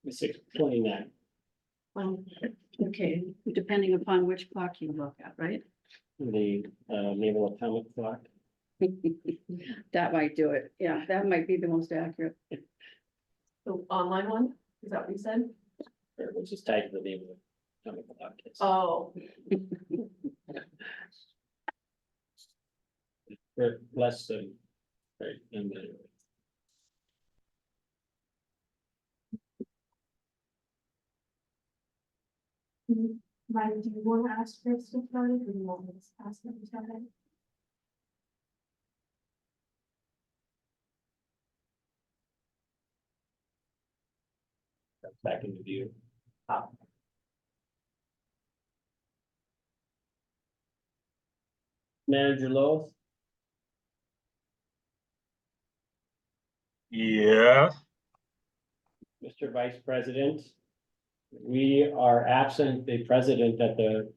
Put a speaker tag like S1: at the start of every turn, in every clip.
S1: 6:29.
S2: Okay, depending upon which clock you look at, right?
S1: The naval atomic clock.
S2: That might do it. Yeah, that might be the most accurate.
S3: The online one, is that what you said?
S1: Which is tied to the naval atomic clock. Yes.
S3: Oh,
S1: Or less than, right, and then.
S3: Mike, do you want to ask Chris to start it, or do you want me to ask him to start it?
S1: Back into view. Manager Lowe,
S4: Yeah,
S1: Mr. Vice President. We are absent the president at the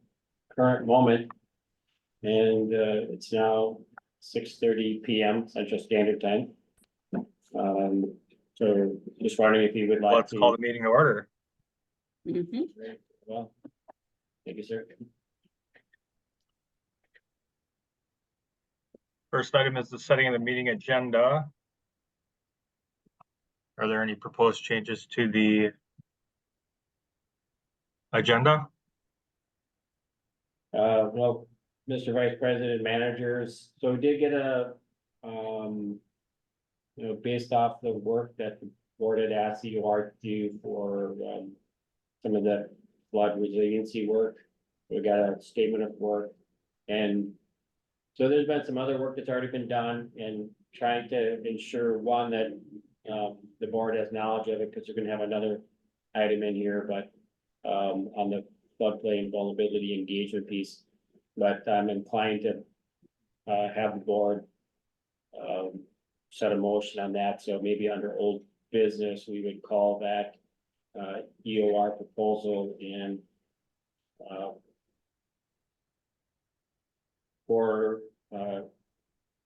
S1: current moment. And it's now 6:30 PM Central Standard Time. So just wondering if you would like
S4: let's call the
S1: to.
S4: meeting to order.
S2: Mhm.
S1: Well, thank you, sir.
S4: First item is the setting of the meeting agenda. Are there any proposed changes to the agenda?
S1: Well, Mr. Vice President, managers, so we did get a, based off the work that the board had asked EOR to do for, some of the flood resiliency work. We got a statement of work, and so there's been some other work that's already been done and trying to ensure, one, that, the board has knowledge of it, because they're gonna have another item in here, but, on the floodplain vulnerability engagement piece. But I'm inclined to have the board set a motion on that, so maybe under old business, we would call that EOR proposal and for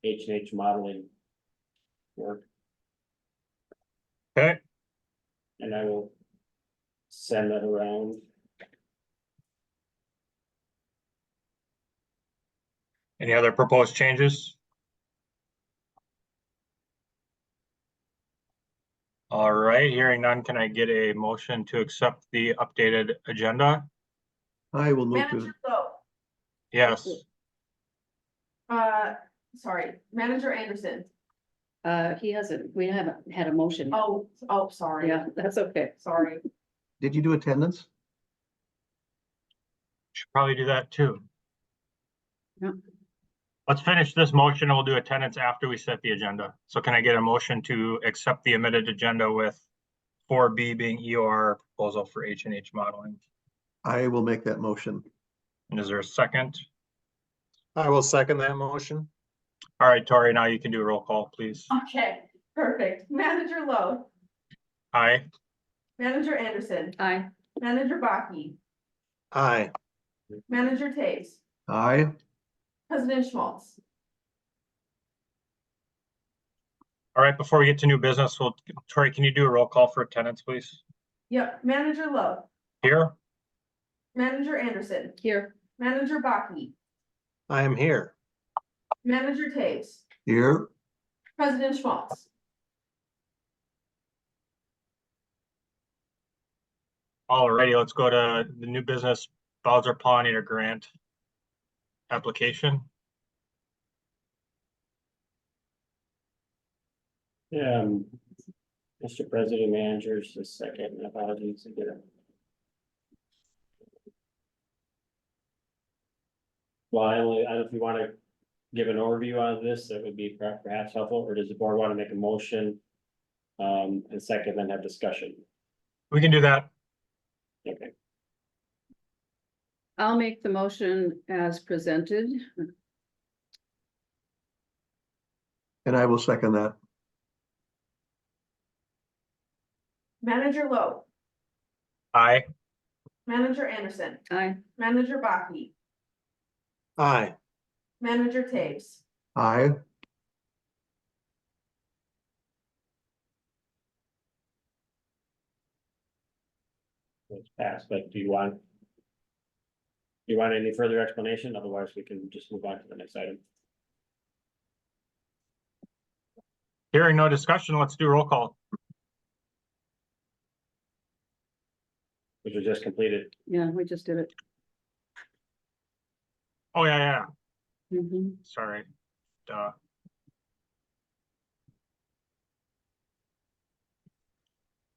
S1: H&H modeling work,
S4: Okay,
S1: and I will send that around.
S4: any other proposed changes? All right, hearing none, can I get a motion to accept the updated agenda?
S5: I will move to,
S3: Manager Lowe,
S4: Yes,
S3: sorry, Manager Anderson.
S2: He hasn't, we haven't had a motion.
S3: Oh, sorry.
S2: Yeah, that's okay.
S3: Sorry.
S5: did you do attendance?
S4: should probably do that too.
S2: Yeah.
S4: Let's finish this motion and we'll do attendance after we set the agenda. So can I get a motion to accept the amended agenda with 4B being EOR proposal for H&H modeling?
S5: I will make that motion.
S4: And is there a second?
S6: I will second that motion.
S4: All right, Tori, now you can do a roll call, please.
S3: Okay, perfect. Manager Lowe,
S4: Aye.
S3: Manager Anderson,
S2: Aye.
S3: Manager Baki,
S6: Aye.
S3: Manager Taves,
S5: Aye.
S3: President Schmaltz.
S4: All right, before we get to new business, Tori, can you do a roll call for attendance, please?
S3: Yep, Manager Lowe,
S4: Here?
S3: Manager Anderson,
S2: Here.
S3: Manager Baki,
S6: I am here.
S3: Manager Taves,
S5: Here.
S3: President Schmaltz.
S4: All righty, let's go to the new business Bowser Pollinator Grant application.
S1: Mr. President, managers, a second, apologies. I get it. Well, I don't know if you want to give an overview on this, that would be perhaps helpful, or does the board want to make a motion? And second, then have discussion.
S4: We can do that.
S1: Okay,
S2: I'll make the motion as presented.
S5: And I will second that.
S3: Manager Lowe,
S4: Aye.
S3: Manager Anderson,
S2: Aye.
S3: Manager Baki,
S6: Aye.
S3: Manager Taves,
S5: Aye.
S1: it's passed, but do you want any further explanation? Otherwise, we can just move on to the next item,
S4: Hearing no discussion, let's do roll call.
S1: which was just completed.
S2: Yeah, we just did it.
S4: Oh, yeah,
S2: Mhm.
S4: sorry. Duh.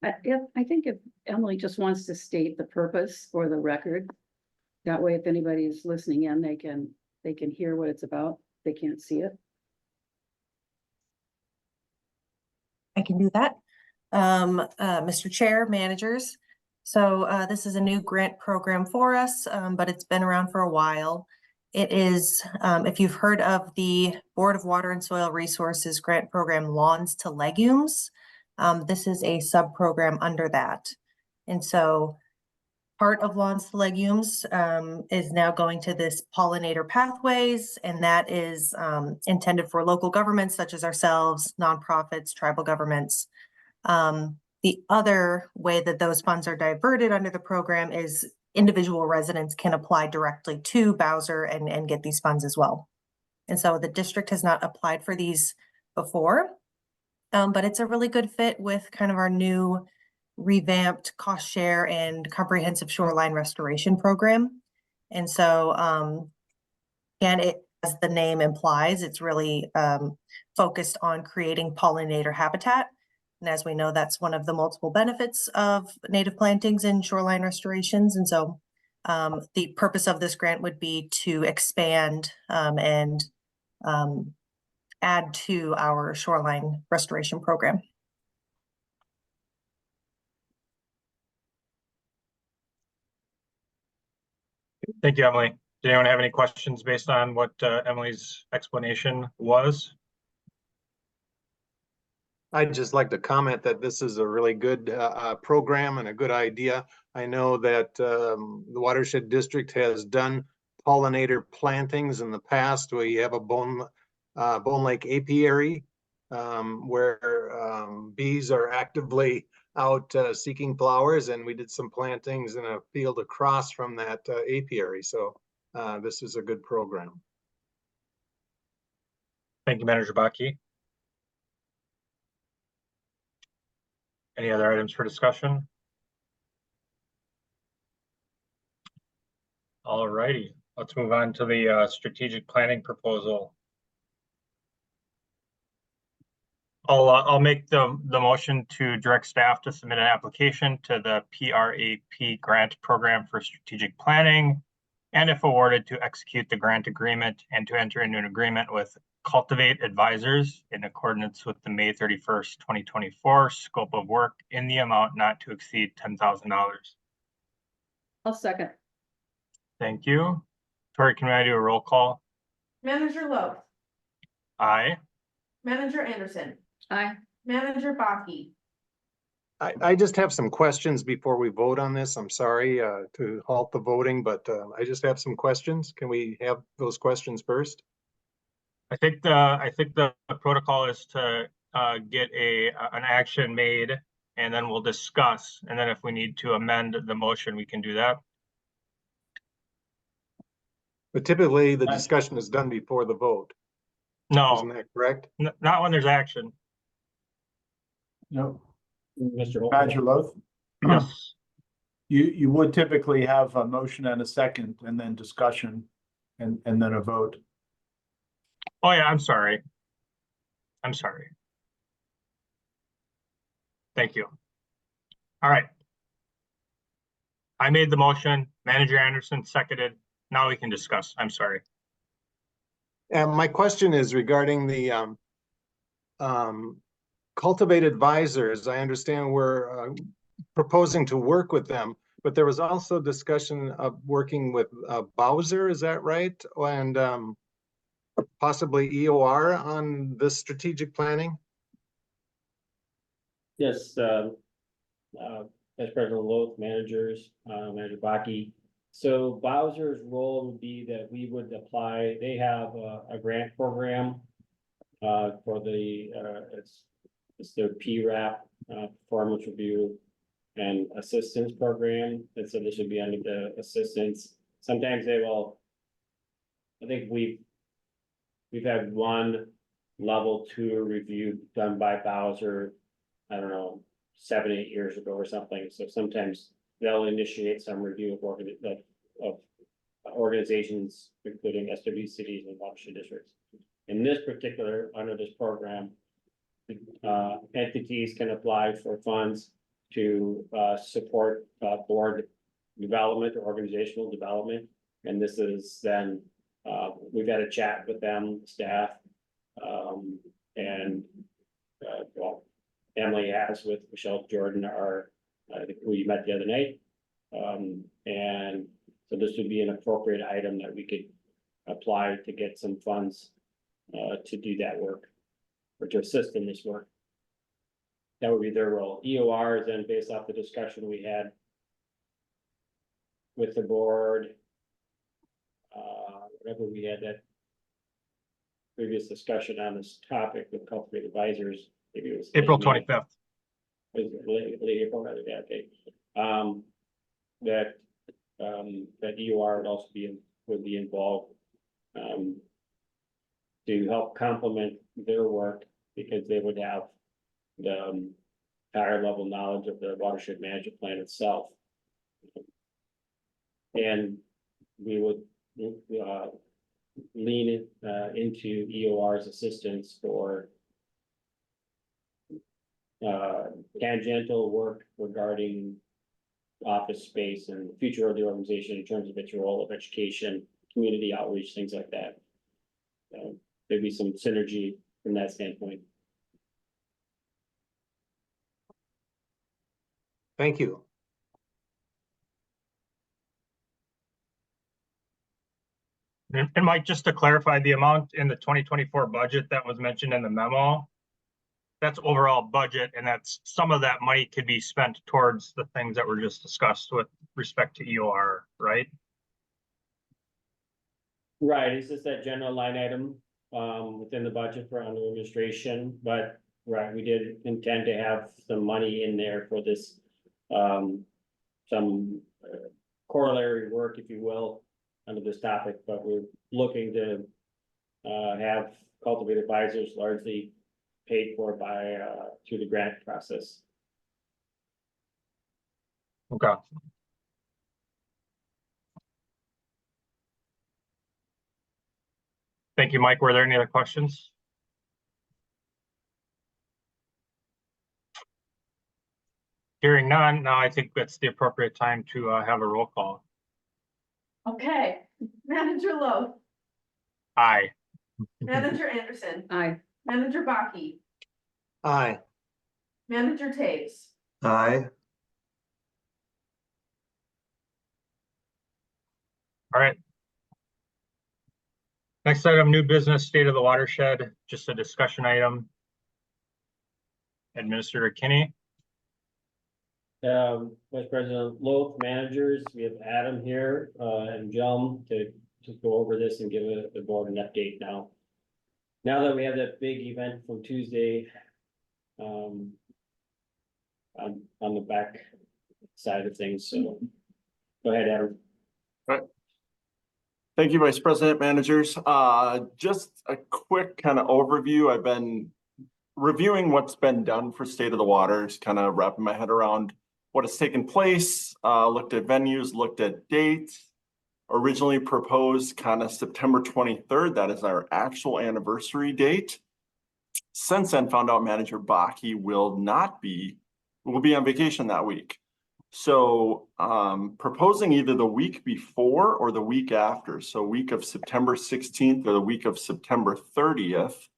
S2: I think if Emily just wants to state the purpose for the record, that way if anybody is listening in, they can hear what it's about. They can't see it.
S7: I can do that. Mr. Chair, managers. So this is a new grant program for us, but it's been around for a while. It is, if you've heard of the Board of Water and Soil Resources grant program Lawns to Legumes, this is a sub-program under that. And so part of Lawns to Legumes is now going to this pollinator pathways, and that is intended for local governments such as ourselves, nonprofits, tribal governments. The other way that those funds are diverted under the program is individual residents can apply directly to Bowser and get these funds as well. And so the district has not applied for these before, but it's a really good fit with kind of our new revamped cost share and comprehensive shoreline restoration program. And so, and it, as the name implies, it's really focused on creating pollinator habitat. And as we know, that's one of the multiple benefits of native plantings and shoreline restorations. And so the purpose of this grant would be to expand and add to our shoreline restoration program.
S4: Thank you, Emily. Did anyone have any questions based on what Emily's explanation was?
S6: I'd just like to comment that this is a really good program and a good idea. I know that the Watershed District has done pollinator plantings in the past. We have a Bone Lake apiary where bees are actively out seeking flowers, and we did some plantings in a field across from that apiary. So this is a good program.
S4: Thank you, Manager Baki. Any other items for discussion? All righty, let's move on to the strategic planning proposal. I'll make the motion to direct staff to submit an application to the PRAP grant program for strategic planning, and if awarded, to execute the grant agreement and to enter into an agreement with Cultivate Advisors in accordance with the May 31st, 2024 scope of work in the amount not to exceed $10,000.
S2: I'll second.
S4: Thank you. Tori, can I do a roll call?
S8: Manager Lowe,
S4: Aye.
S8: Manager Anderson,
S2: Aye.
S8: Manager Baki,
S6: I just have some questions before we vote on this. I'm sorry to halt the voting, but I just have some questions. Can we have those questions first?
S4: I think the protocol is to get an action made, and then we'll discuss, and then if we need to amend the motion, we can do that.
S6: But typically the discussion is done before the vote. Isn't
S4: No,
S6: that correct?
S4: not when there's action.
S9: No,
S1: Mr. Holt?
S9: Badger Loaf,
S4: Yes.
S9: you would typically have a motion and a second and then discussion and then a vote.
S4: Oh, yeah, I'm sorry. I'm sorry. Thank you. All right. I made the motion. Manager Anderson seconded. Now we can discuss. I'm sorry.
S6: And my question is regarding the Cultivate Advisors. I understand we're proposing to work with them, but there was also discussion of working with Bowser, is that right? And possibly EOR on this strategic planning?
S1: Yes, Vice President Loth, managers, Manager Baki. So Bowser's role would be that we would apply, they have a grant program for the, it's their PRAP, performance review and assistance program, and so this should be under the assistance. Sometimes they will. I think we've had one level 2 review done by Bowser, I don't know, 7-8 years ago or something, so sometimes they'll initiate some review of organizations, including SW cities and watershed districts. In this particular, under this program, entities can apply for funds to support board development or organizational development. And this is then, we've had a chat with them, staff, and well, Emily has with Michelle Jordan, I think we met the other night. And so this would be an appropriate item that we could apply to get some funds to do that work or to assist in this work. That would be their role. EOR is then based off the discussion we had with the board. Whatever we had that previous discussion on this topic with cultivate advisors, maybe it was
S4: April
S1: late May.
S4: 25th.
S1: Was it late April, rather, yeah, okay. That EOR would also would be involved. To help complement their work, because they would have the higher level knowledge of the watershed management plan itself. And we would lean it into EOR's assistance for tangential work regarding office space and the future of the organization in terms of its role of education, community outreach, things like that. Maybe some synergy from that standpoint.
S6: Thank you.
S4: And Mike, just to clarify, the amount in the 2024 budget that was mentioned in the memo, that's overall budget, and that's some of that money could be spent towards the things that were just discussed with respect to EOR, right?
S1: Right, it's just that general line item within the budget for under administration, but right, we did intend to have some money in there for this some corollary work, if you will, under this topic, but we're looking to have cultivate advisors largely paid for by through the grant process.
S4: Okay. Thank you, Mike. Were there any other questions? Hearing none, now I think that's the appropriate time to have a roll call.
S8: Okay, Manager Lowe,
S4: Aye.
S8: Manager Anderson,
S2: Aye.
S8: Manager Baki,
S6: Aye.
S8: Manager Taves,
S5: Aye.
S4: All right. Next item, new business, state of the watershed, just a discussion item. Administrator Kinney.
S1: Vice President Lowe, managers, we have Adam here and John to go over this and give the board an update now. Now that we have that big event from Tuesday on the back side of things, so go ahead, Adam.
S10: Thank you, Vice President, managers. Just a quick kind of overview. I've been reviewing what's been done for State of the Waters, kind of wrapping my head around what has taken place, looked at venues, looked at dates. Originally proposed kind of September 23rd. That is our actual anniversary date. Since then, found out Manager Baki will be on vacation that week. So proposing either the week before or the week after. So week of September 16th or the week of September 30th.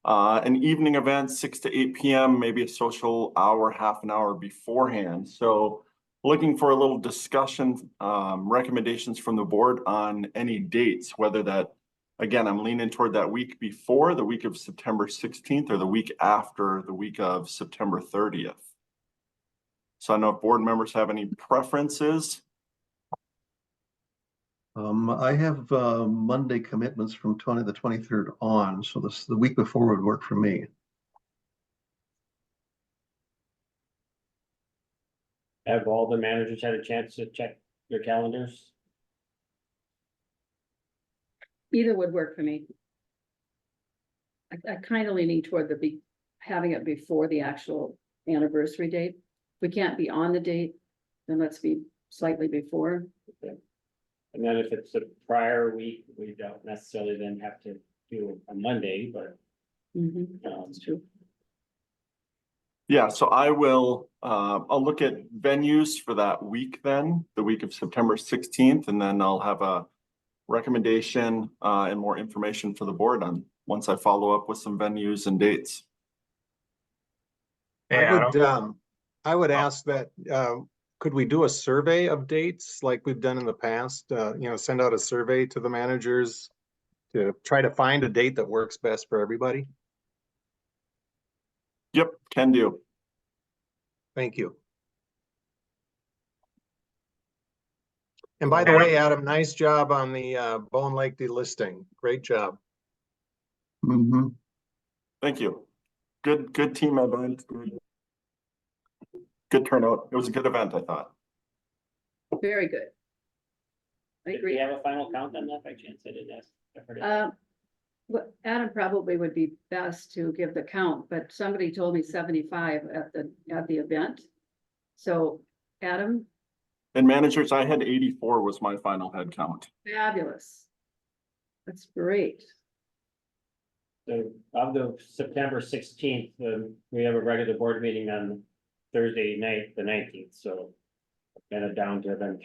S10: An evening event, 6 to 8 p.m., maybe a social hour, half an hour beforehand. So looking for a little discussion, recommendations from the board on any dates, whether that, again, I'm leaning toward that week before, the week of September 16th, or the week after, the week of September 30th. So I don't know if board members have any preferences.
S5: I have Monday commitments from the 23rd on, so the week before would work for me.
S1: Have all the managers had a chance to check their calendars?
S2: Either would work for me. I kind of leaning toward having it before the actual anniversary date. We can't be on the date, then let's be slightly before.
S1: And then if it's the prior week, we don't necessarily then have to do a Monday, but
S2: That's true.
S10: Yeah, so I will, I'll look at venues for that week then, the week of September 16th, and then I'll have a recommendation and more information for the board on once I follow up with some venues and dates.
S4: Hey, Adam.
S6: I would ask that, could we do a survey of dates like we've done in the past? Send out a survey to the managers to try to find a date that works best for everybody.
S10: Yep, can do.
S6: Thank you. And by the way, Adam, nice job on the Bone Lake delisting. Great job.
S5: Mhm.
S10: Thank you. Good team event. Good turnout. It was a good event, I thought.
S2: Very good. I
S1: Did we
S2: agree.
S1: have a final count on that by chance? I didn't ask. I forgot.
S2: What Adam probably would be best to give the count, but somebody told me 75 at the event. So Adam,
S10: And managers, I had 84 was my final head count.
S2: fabulous. That's great.
S1: So of the September 16th, we have a regular board meeting on Thursday night, the 19th, so. Kind of down to then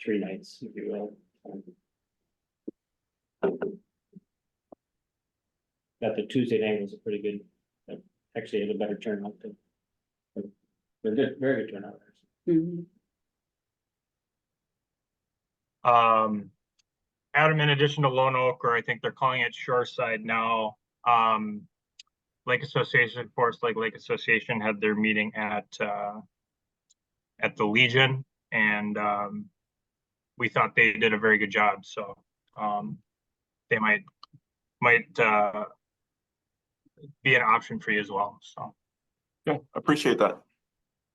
S1: 3 nights, if you will. That the Tuesday night was a pretty good, actually had a better turnout than. But good, very good turnout.
S2: Mhm.
S4: Adam, in addition to Lone Oak, or I think they're calling it Shoreside now, Lake Association, Forest Lake Association had their meeting at the Legion, and we thought they did a very good job, so they might be an option for you as well, so.
S10: Yeah, appreciate that.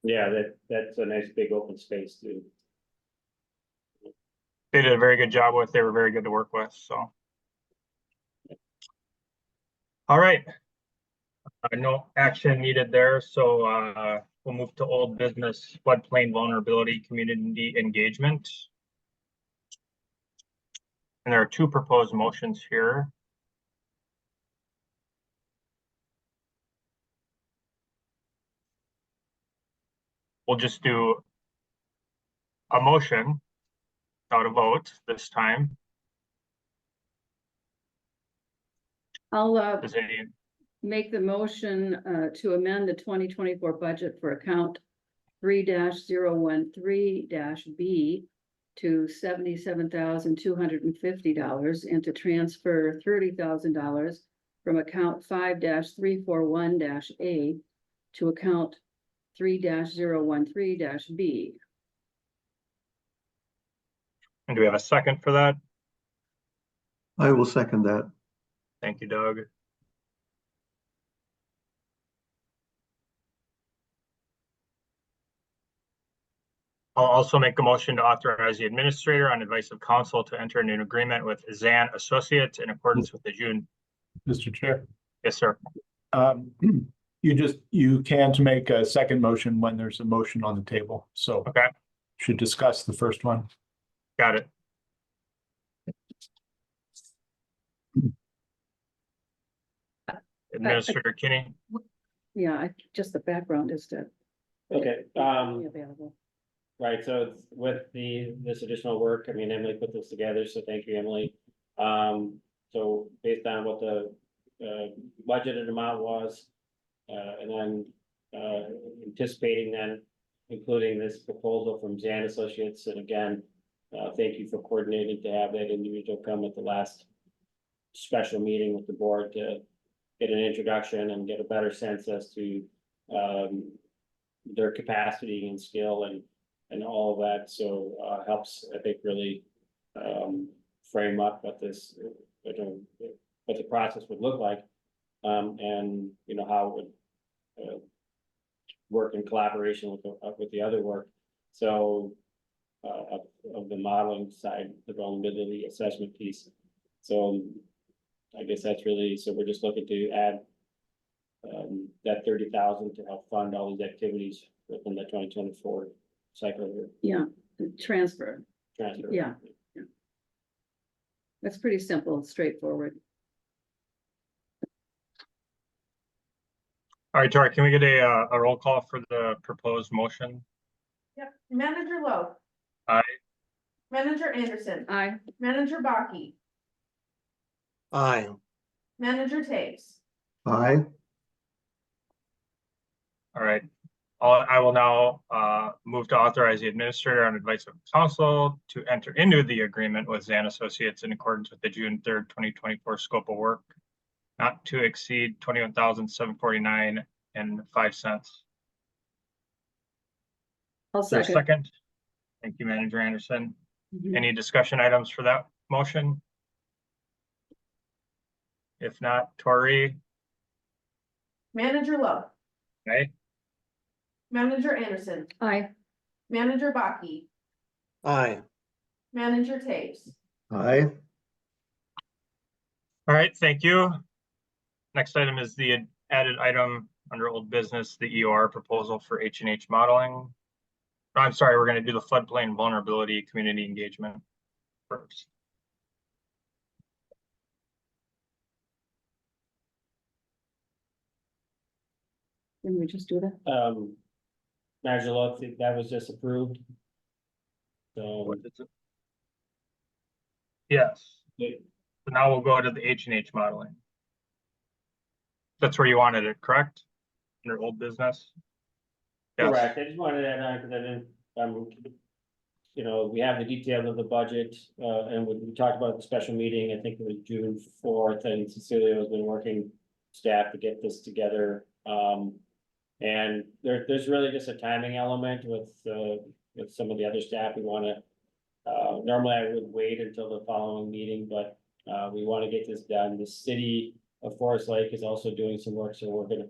S1: Yeah, that's a nice big open space too.
S4: They did a very good job with, they were very good to work with, so. All right. No action needed there, so we'll move to old business, floodplain vulnerability, community engagement. And there are 2 proposed motions here. We'll just do a motion without a vote this time.
S2: I'll
S4: Does any,
S2: make the motion to amend the 2024 budget for account 3-013-B to $77,250 and to transfer $30,000 from account 5-341-A to account 3-013-B.
S4: and do we have a second for that?
S5: I will second that.
S4: Thank you, Doug. I'll also make a motion to authorize the administrator on advice of council to enter into an agreement with Zan Associates in accordance with the June.
S9: Mr. Chair,
S4: Yes, sir.
S9: you can't make a second motion when there's a motion on the table, so.
S4: Okay.
S9: Should discuss the first one.
S4: Got it. Administrator Kinney.
S2: Yeah, just the background is to
S1: Okay,
S2: be available.
S1: right, so it's with this additional work, I mean, Emily put this together, so thank you, Emily. So based on what the budgeted amount was, and then anticipating then including this proposal from Zan Associates, and again, thank you for coordinating to have that individual come at the last special meeting with the board to get an introduction and get a better sense as to their capacity and skill and all of that, so helps, I think, really frame up what this, what the process would look like, and how it would work in collaboration with the other work. So, of the modeling side, the vulnerability assessment piece. So I guess that's really, so we're just looking to add that 30,000 to help fund all these activities within the 2024 cycle year
S2: Yeah, transfer,
S1: transfer.
S2: yeah. That's pretty simple and straightforward.
S4: All right, Tori, can we get a roll call for the proposed motion?
S8: Yep, Manager Lowe.
S4: Aye.
S8: Manager Anderson,
S2: Aye.
S8: Manager Baki,
S6: Aye.
S8: Manager Taves.
S5: Aye.
S4: All right. I will now move to authorize the administrator on advice of council to enter into the agreement with Zan Associates in accordance with the June 3rd, 2024 scope of work, not to exceed 21,749.05.
S2: I'll
S4: Is there a
S2: second.
S4: second? Thank you, Manager Anderson.
S2: Mhm.
S4: Any discussion items for that motion? If not, Tori,
S8: Manager Lowe,
S4: okay?
S8: Manager Anderson,
S2: Aye.
S8: Manager Baki,
S6: Aye.
S8: Manager Taves.
S5: Aye.
S4: All right, thank you. Next item is the added item under old business, the EOR proposal for H&H modeling. I'm sorry, we're going to do the floodplain vulnerability community engagement first.
S2: Can we just do that?
S1: Manager Lowe, that was just approved. So
S4: What is it? Yes,
S1: the-
S4: so now we'll go to the H&H modeling. That's where you wanted it, correct? Under old business? Yes.
S1: correct, I just wanted that on because I didn't, you know, we have the details of the budget, and we talked about the special meeting, I think it was June 4th, and Cecilia has been working staff to get this together. And there's really just a timing element with some of the other staff. We wanna, normally I would wait until the following meeting, but, we wanna get this done. The city of Forest Lake is also doing some work, so we're gonna,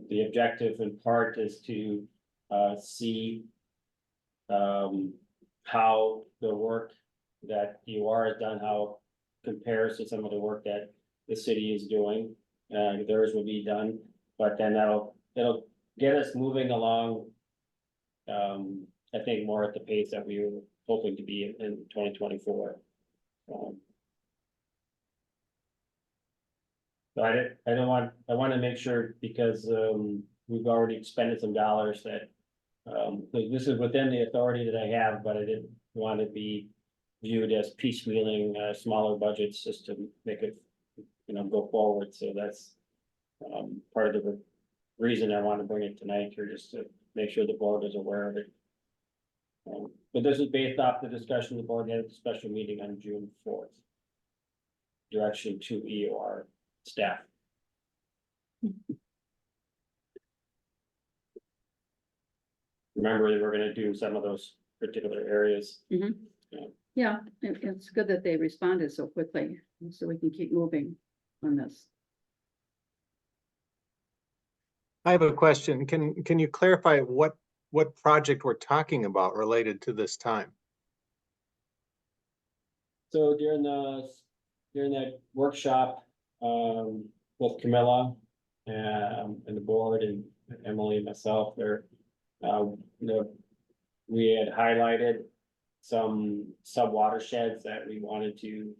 S1: the objective in part is to, see how the work that UR has done, how it compares to some of the work that the city is doing. Theirs will be done, but then it'll get us moving along. I think more at the pace that we were hoping to be in 2024. So I want to make sure because, we've already expended some dollars that, this is within the authority that I have, but I didn't want to be viewed as piecemealing, smaller budgets just to make it, you know, go forward. So that's, part of the reason I want to bring it tonight here, just to make sure the board is aware of it. But this is based off the discussion the board had at the special meeting on June 4th. Direction to EOR staff. Remember, we're gonna do some of those particular areas.
S2: Yeah, it's good that they responded so quickly, so we can keep moving on this.
S6: I have a question. Can you clarify what project we're talking about related to this time?
S1: So during that workshop, with Camilla, and the board and Emily and myself there, we had highlighted some sub-watersheds that we wanted to,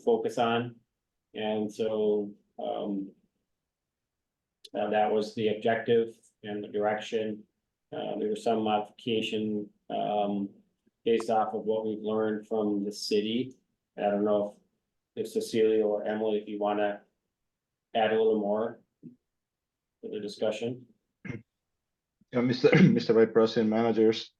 S1: focus on. And so, that was the objective and the direction. There was some modification, based off of what we've learned from the city. I don't know if Cecilia or Emily, if you wanna add a little more to the discussion.
S11: Yeah, Mr. Vice President, managers,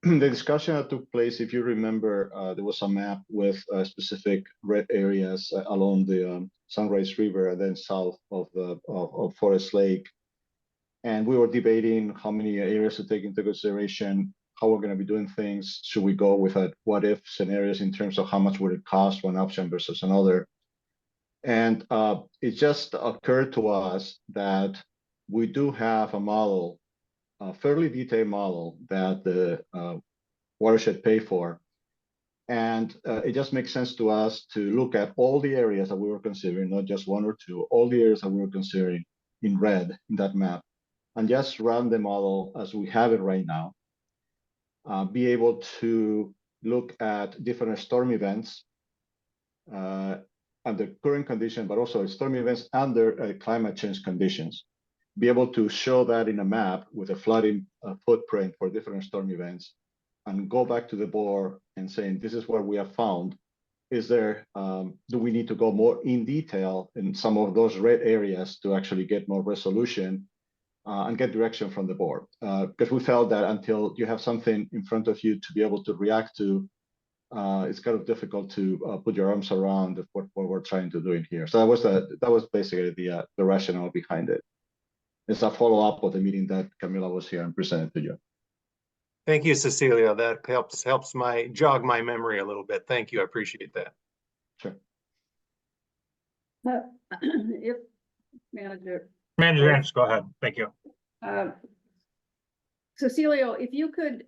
S11: the discussion that took place, if you remember, there was a map with specific red areas along the Sunrise River and then south of Forest Lake. And we were debating how many areas to take into consideration, how we're going to be doing things. Should we go with a what if scenarios in terms of how much would it cost one option versus another? And it just occurred to us that we do have a model fairly detailed model that the watershed pay for. And it just makes sense to us to look at all the areas that we were considering, not just one or two, all the areas that we were considering in red in that map, and just run the model as we have it right now. Be able to look at different storm events under current conditions, but also storm events under climate change conditions. Be able to show that in a map with a flooding footprint for different storm events, and go back to the board and saying, this is what we have found. Is there, do we need to go more in detail in some of those red areas to actually get more resolution and get direction from the board? Because we felt that until you have something in front of you to be able to react to, it's kind of difficult to put your arms around what we're trying to do in here. So that was basically the rationale behind it. It's a follow-up of the meeting that Camila was here and presented to you.
S6: Thank you, Cecilia. That helps jog my memory a little bit. Thank you. I appreciate that.
S11: Sure.
S2: If manager,
S4: Manager Anderson, go ahead. Thank you.
S2: Cecilio, if you could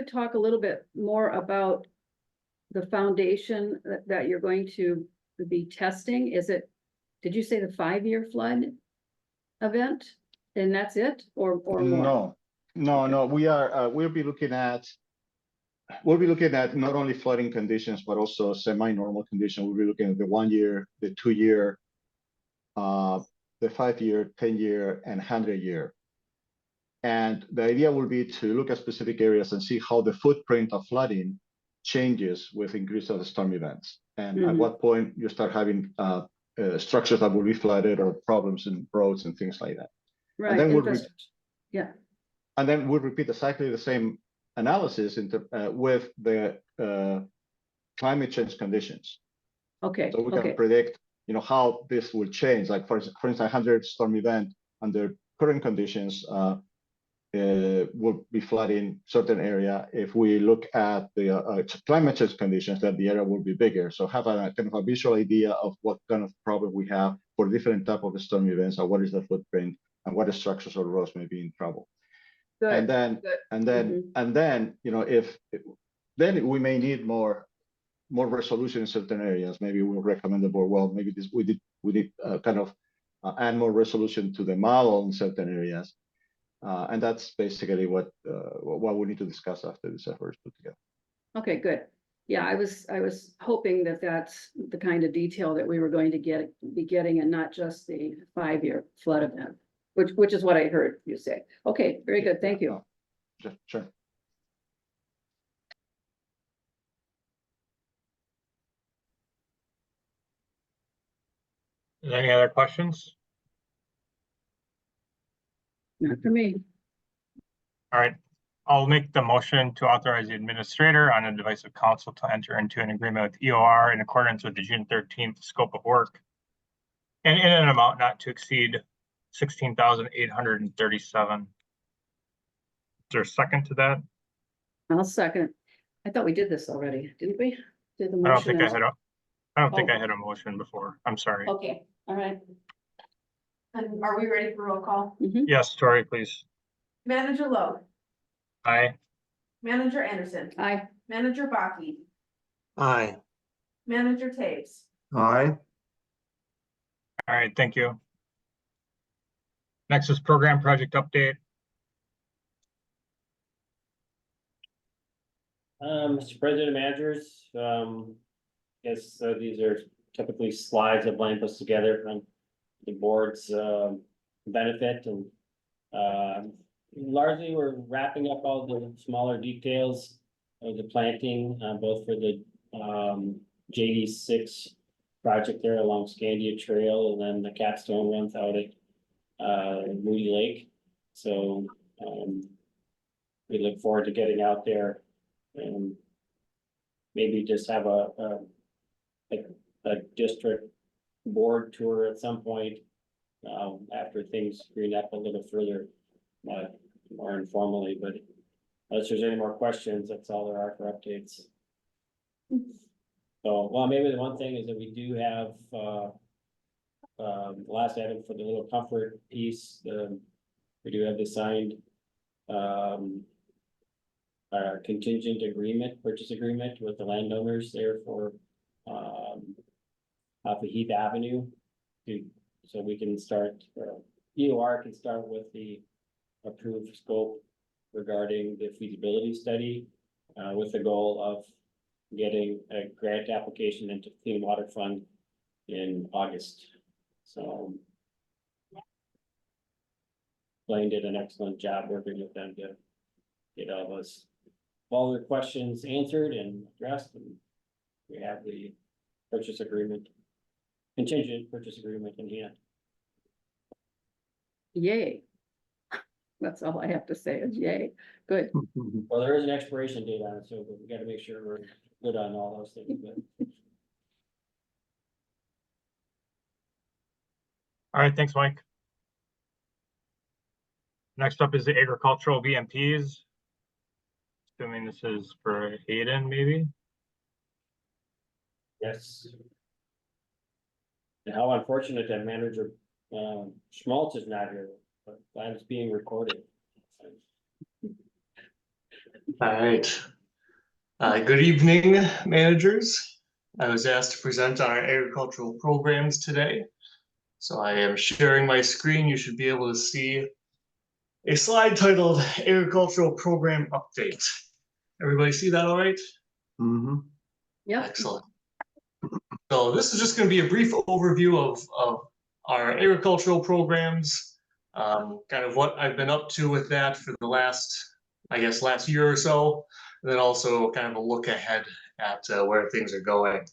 S2: talk a little bit more about the foundation that you're going to be testing. Did you say the 5-year flood event? And that's it, or more?
S11: No. We'll be looking at not only flooding conditions, but also semi-normal conditions. We'll be looking at the 1 year, the 2 year, the 5 year, 10 year, and 100 year. And the idea will be to look at specific areas and see how the footprint of flooding changes with increase of the storm events. And at what point you start having structures that will be flooded or problems in roads and things like that.
S2: Right.
S11: And then and then we'll repeat exactly the same analysis with the climate change conditions.
S2: Okay.
S11: So we can predict, how this will change. Like for instance, 100 storm event under current conditions will be flooding certain area. If we look at the climate change conditions, then the area will be bigger. So have a kind of a visual idea of what kind of problem we have for different type of storm events, or what is the footprint, and what structures or roads may be in trouble.
S2: Good.
S11: And then, then we may need more resolution in certain areas. Maybe we'll recommend the board, well, maybe we did kind of add more resolution to the model in certain areas. And that's basically what we need to discuss after this effort is put together.
S2: Okay, good. Yeah, I was hoping that that's the kind of detail that we were going to be getting, and not just the 5-year flood event, which is what I heard you say. Okay, very good. Thank you.
S11: Sure.
S4: Any other questions?
S2: Not for me.
S4: All right, I'll make the motion to authorize the administrator on advice of council to enter into an agreement with EOR in accordance with the June 13th scope of work, and in an amount not to exceed $16,837. Is there a second to that?
S2: I'll second. I thought we did this already, didn't we? Did the
S4: I don't
S2: motion
S4: think I
S2: as-
S4: had I had a motion before. I'm sorry.
S2: Okay, all right.
S8: And are we ready for roll call?
S4: Yes, Tori, please.
S8: Manager Lowe,
S4: Aye.
S8: Manager Anderson,
S2: Aye.
S8: Manager Baki,
S6: Aye.
S8: Manager Taves,
S5: Aye.
S4: All right, thank you. Next is program project update.
S1: Mr. President, managers, yes, these are typically slides that Blaine puts together from the board's benefit, and largely we're wrapping up all the smaller details of the planting, both for the JD6 project there along Scandia Trail, and then the capstone runs out at Moody Lake. So we look forward to getting out there and maybe just have a district board tour at some point after things green up a little further, more informally. But unless there's any more questions, that's all there are for updates. So, well, maybe the one thing is that we do have the last item for the little comfort piece. We do have the signed our contingent agreement, purchase agreement with the landowners there for, off of Heath Avenue. So we can start, EOR can start with the approved scope regarding the feasibility study, with the goal of getting a grant application into Clean Water Fund in August. So Blaine did an excellent job working with them to get all their questions answered and addressed, and we have the purchase agreement, contingent purchase agreement in hand.
S2: Yay. That's all I have to say is yay. Good.
S1: Well, there is an expiration date on it, so we gotta make sure we're good on all those things, but.
S4: All right, thanks, Mike. Next up is the agricultural BMPs. Assuming this is for Hayden, maybe?
S1: Yes. And how unfortunate that manager, Schmaltz is not here, but that is being recorded.
S12: All right. Good evening, managers. I was asked to present on our agricultural programs today. So I am sharing my screen. You should be able to see a slide titled Agricultural Program Update. Everybody see that all right?
S5: Mm-hmm.
S2: Yeah.
S12: Excellent. So this is just going to be a brief overview of our agricultural programs, kind of what I've been up to with that for the last year or so, and then also kind of a look ahead at where things are going.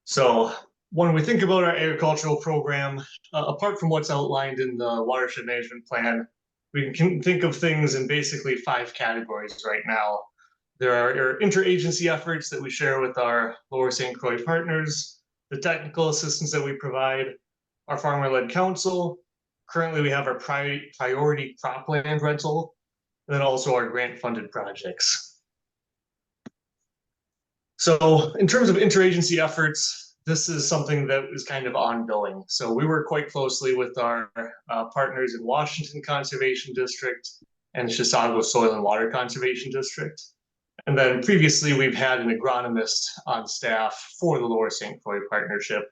S12: So when we think about our agricultural program, apart from what's outlined in the watershed management plan, we can think of things in basically 5 categories right now. There are interagency efforts that we share with our Lower St. Croix partners, the technical assistance that we provide, our farmer-led council. Currently, we have our priority cropland rental, and then also our grant-funded projects. So in terms of interagency efforts, this is something that is kind of ongoing. So we work quite closely with our partners in Washington Conservation District and Chisago Soil and Water Conservation District. And then previously we've had an agronomist on staff for the Lower St. Croix Partnership.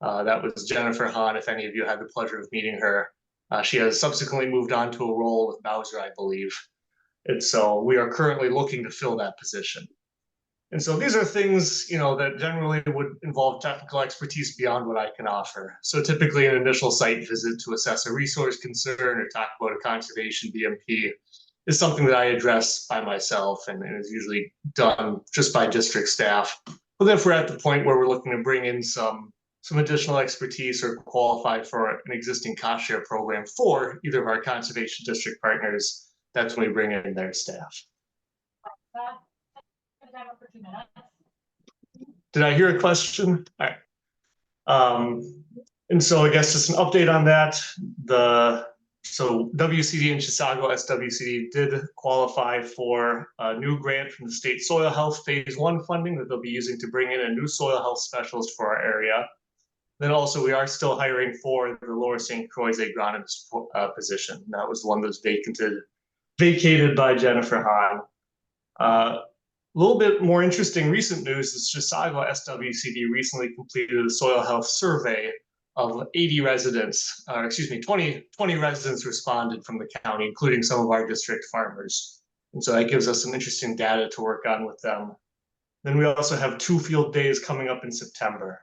S12: That was Jennifer Hahn, if any of you had the pleasure of meeting her. She has subsequently moved on to a role with Bowser, I believe. And so we are currently looking to fill that position. And so these are things, that generally would involve technical expertise beyond what I can offer. So typically an initial site visit to assess a resource concern or talk about a conservation BMP is something that I address by myself and is usually done just by district staff. But then if we're at the point where we're looking to bring in some additional expertise or qualify for an existing cost share program for either of our conservation district partners, that's when we bring in their staff. Did I hear a question? All right. And so I guess just an update on that. So WCD and Chisago SWCD did qualify for a new grant from the state soil health phase 1 funding that they'll be using to bring in a new soil health specialist for our area. Then also we are still hiring for the Lower St. Croix agronomist position. That was the one that was vacated by Jennifer Hahn. A little bit more interesting recent news is Chisago SWCD recently completed a soil health survey of 80 residents, 20 residents responded from the county, including some of our district farmers. And so that gives us some interesting data to work on with them. Then we also have 2 field days coming up in September.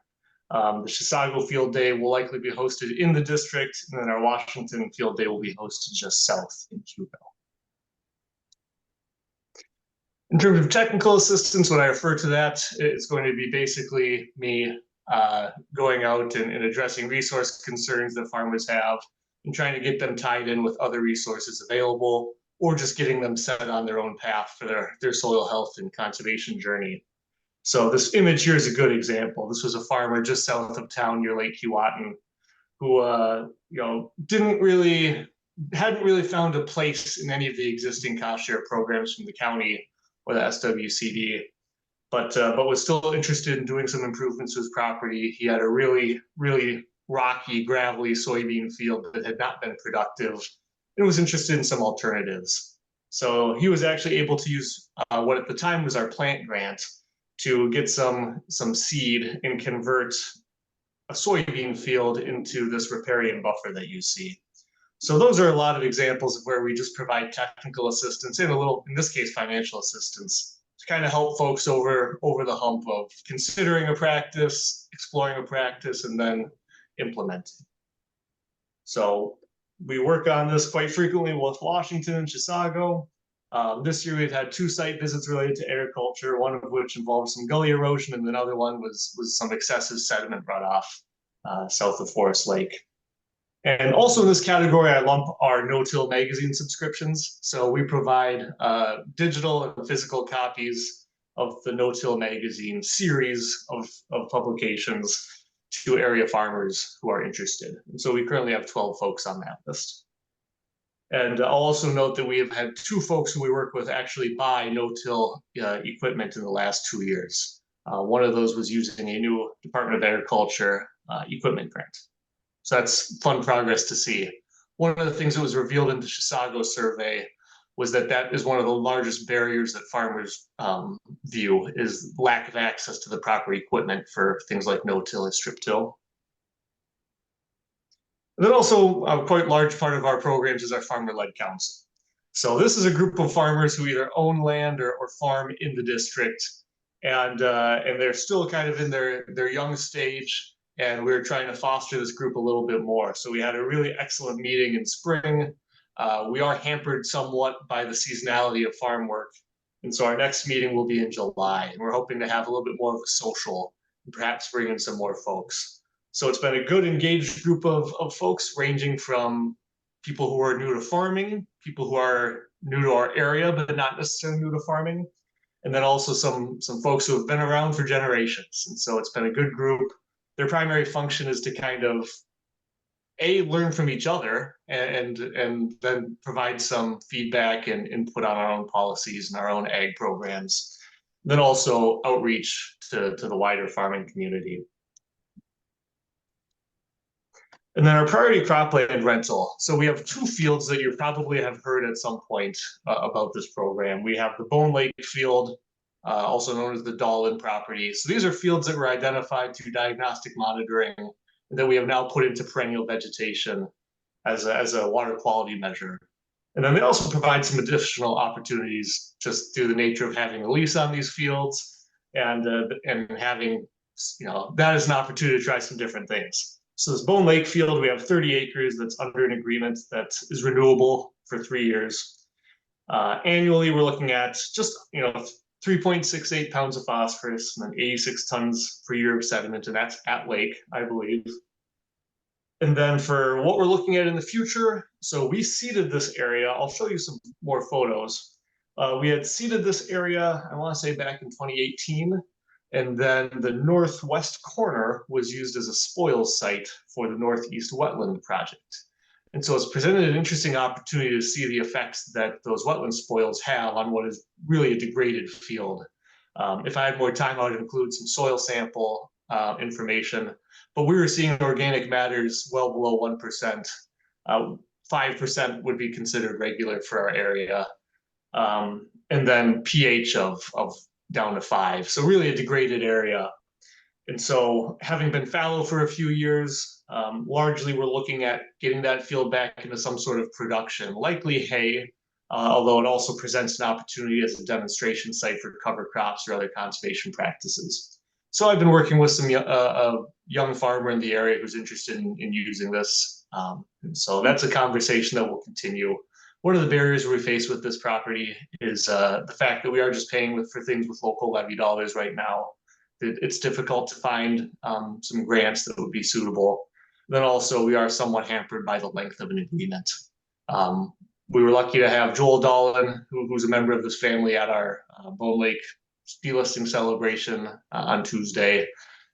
S12: The Chisago field day will likely be hosted in the district, and then our Washington field day will be hosted just south in Cuba. In terms of technical assistance, when I refer to that, it's going to be basically me going out and addressing resource concerns that farmers have and trying to get them tied in with other resources available, or just getting them set on their own path for their soil health and conservation journey. So this image here is a good example. This was a farmer just south of town near Lake Keewatin who hadn't really found a place in any of the existing cost share programs from the county or the SWCD, but was still interested in doing some improvements to his property. He had a really, really rocky, gravelly soybean field that had not been productive and was interested in some alternatives. So he was actually able to use what at the time was our plant grant to get some seed and convert a soybean field into this riparian buffer that you see. So those are a lot of examples of where we just provide technical assistance and a little, in this case, financial assistance to kind of help folks over the hump of considering a practice, exploring a practice, and then implementing. So we work on this quite frequently with Washington and Chisago. This year we've had 2 site visits related to agriculture, one of which involved some gully erosion, and another one was some excessive sediment runoff south of Forest Lake. And also in this category, I lump our No-Till magazine subscriptions. So we provide digital and physical copies of the No-Till magazine series of publications to area farmers who are interested. And so we currently have 12 folks on that list. And I'll also note that we have had 2 folks who we work with actually buy no-till equipment in the last 2 years. One of those was using a new Department of Agriculture equipment grant. So that's fun progress to see. One of the things that was revealed in the Chisago survey was that is one of the largest barriers that farmers view is lack of access to the proper equipment for things like no-till and strip-till. And then also a quite large part of our programs is our farmer-led council. So this is a group of farmers who either own land or farm in the district, and they're still kind of in their young stage, and we're trying to foster this group a little bit more. So we had a really excellent meeting in spring. We are hampered somewhat by the seasonality of farm work, and so our next meeting will be in July, and we're hoping to have a little bit more of a social, and perhaps bring in some more folks. So it's been a good engaged group of folks ranging from people who are new to farming, people who are new to our area, but not necessarily new to farming. And then also some folks who have been around for generations. And so it's been a good group. Their primary function is to kind of learn from each other and then provide some feedback and input on our own policies and our own ag programs. Then also outreach to the wider farming community. And then our priority cropland rental. So we have 2 fields that you probably have heard at some point about this program. We have the Bone Lake field, also known as the Dahlin property. So these are fields that were identified through diagnostic monitoring that we have now put into perennial vegetation as a water quality measure. And then they also provide some additional opportunities just through the nature of having a lease on these fields and having, that is an opportunity to try some different things. So this Bone Lake field, we have 30 acres that's under an agreement that is renewable for 3 years. Annually, we're looking at just 3.68 pounds of phosphorus and then 86 tons per year of sediment, and that's at lake, I believe. And then for what we're looking at in the future, so we seeded this area. I'll show you some more photos. We had seeded this area, I want to say back in 2018. And then the northwest corner was used as a spoils site for the Northeast Wetland Project. And so it's presented an interesting opportunity to see the effects that those wetland spoils have on what is really a degraded field. If I had more time, I would include some soil sample information, but we were seeing organic matters well below 1%. 5% would be considered regular for our area. And then pH of down to 5. So really a degraded area. And so having been fallow for a few years, largely we're looking at getting that field back into some sort of production, likely hay, although it also presents an opportunity as a demonstration site for cover crops or other conservation practices. So I've been working with some young farmer in the area who's interested in using this. And so that's a conversation that will continue. One of the barriers we face with this property is the fact that we are just paying for things with local levy dollars right now. It's difficult to find some grants that would be suitable. Then also we are somewhat hampered by the length of an agreement. We were lucky to have Joel Dahlin, who's a member of this family, at our Bone Lake delisting celebration on Tuesday.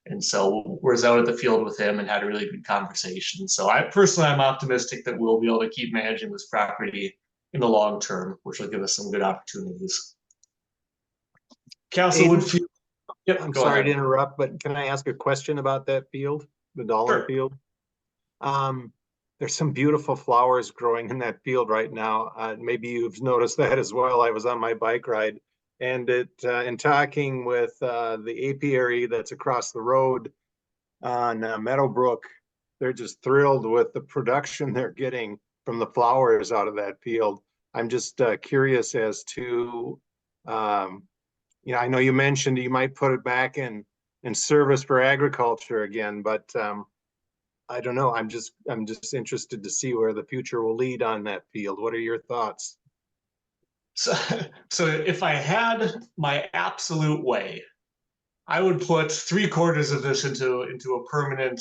S12: And so we're out at the field with him and had a really good conversation. So I'm optimistic that we'll be able to keep managing this property in the long term, which will give us some good opportunities. Castlewood Field. Yep,
S6: I'm sorry to interrupt, but can I ask a question about that field, the Dahlin field? there's some beautiful flowers growing in that field right now. Maybe you've noticed that as well. I was on my bike ride, and in talking with the apiary that's across the road on Meadowbrook, they're just thrilled with the production they're getting from the flowers out of that field. I'm just curious as to, I know you mentioned you might put it back in service for agriculture again, but I don't know. I'm just interested to see where the future will lead on that field. What are your thoughts?
S12: So if I had my absolute way, I would put 3/4 of this into a permanent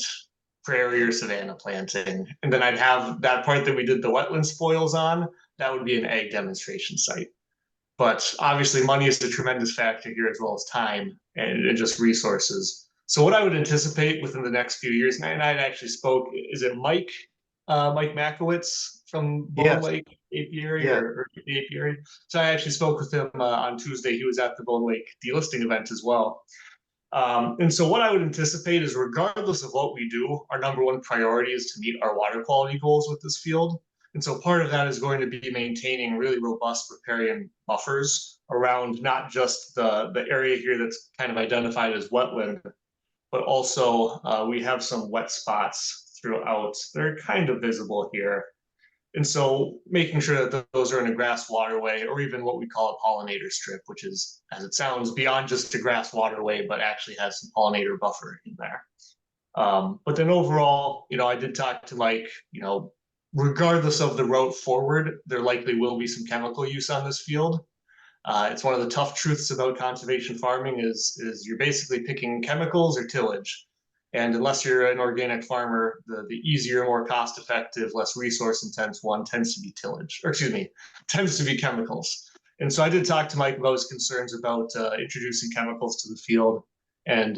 S12: prairie or savanna planting. And then I'd have that part that we did the wetland spoils on, that would be an ag demonstration site. But obviously money is a tremendous factor here, as well as time and just resources. So what I would anticipate within the next few years, and I actually spoke, is it Mike Makowitz from Bone
S6: Yes.
S12: Lake Apiary
S6: Yeah.
S12: or the Apiary? So I actually spoke with him on Tuesday. He was at the Bone Lake delisting event as well. And so what I would anticipate is, regardless of what we do, our #1 priority is to meet our water quality goals with this field. And so part of that is going to be maintaining really robust riparian buffers around not just the area here that's kind of identified as wetland, but also we have some wet spots throughout. They're kind of visible here. And so making sure that those are in a grass waterway, or even what we call a pollinator strip, which is, as it sounds, beyond just a grass waterway, but actually has some pollinator buffer in there. But then overall, I did talk to Mike, regardless of the route forward, there likely will be some chemical use on this field. It's one of the tough truths about conservation farming is you're basically picking chemicals or tillage. And unless you're an organic farmer, the easier, more cost-effective, less resource-intense one tends to be tends to be chemicals. And so I did talk to Mike about his concerns about introducing chemicals to the field, and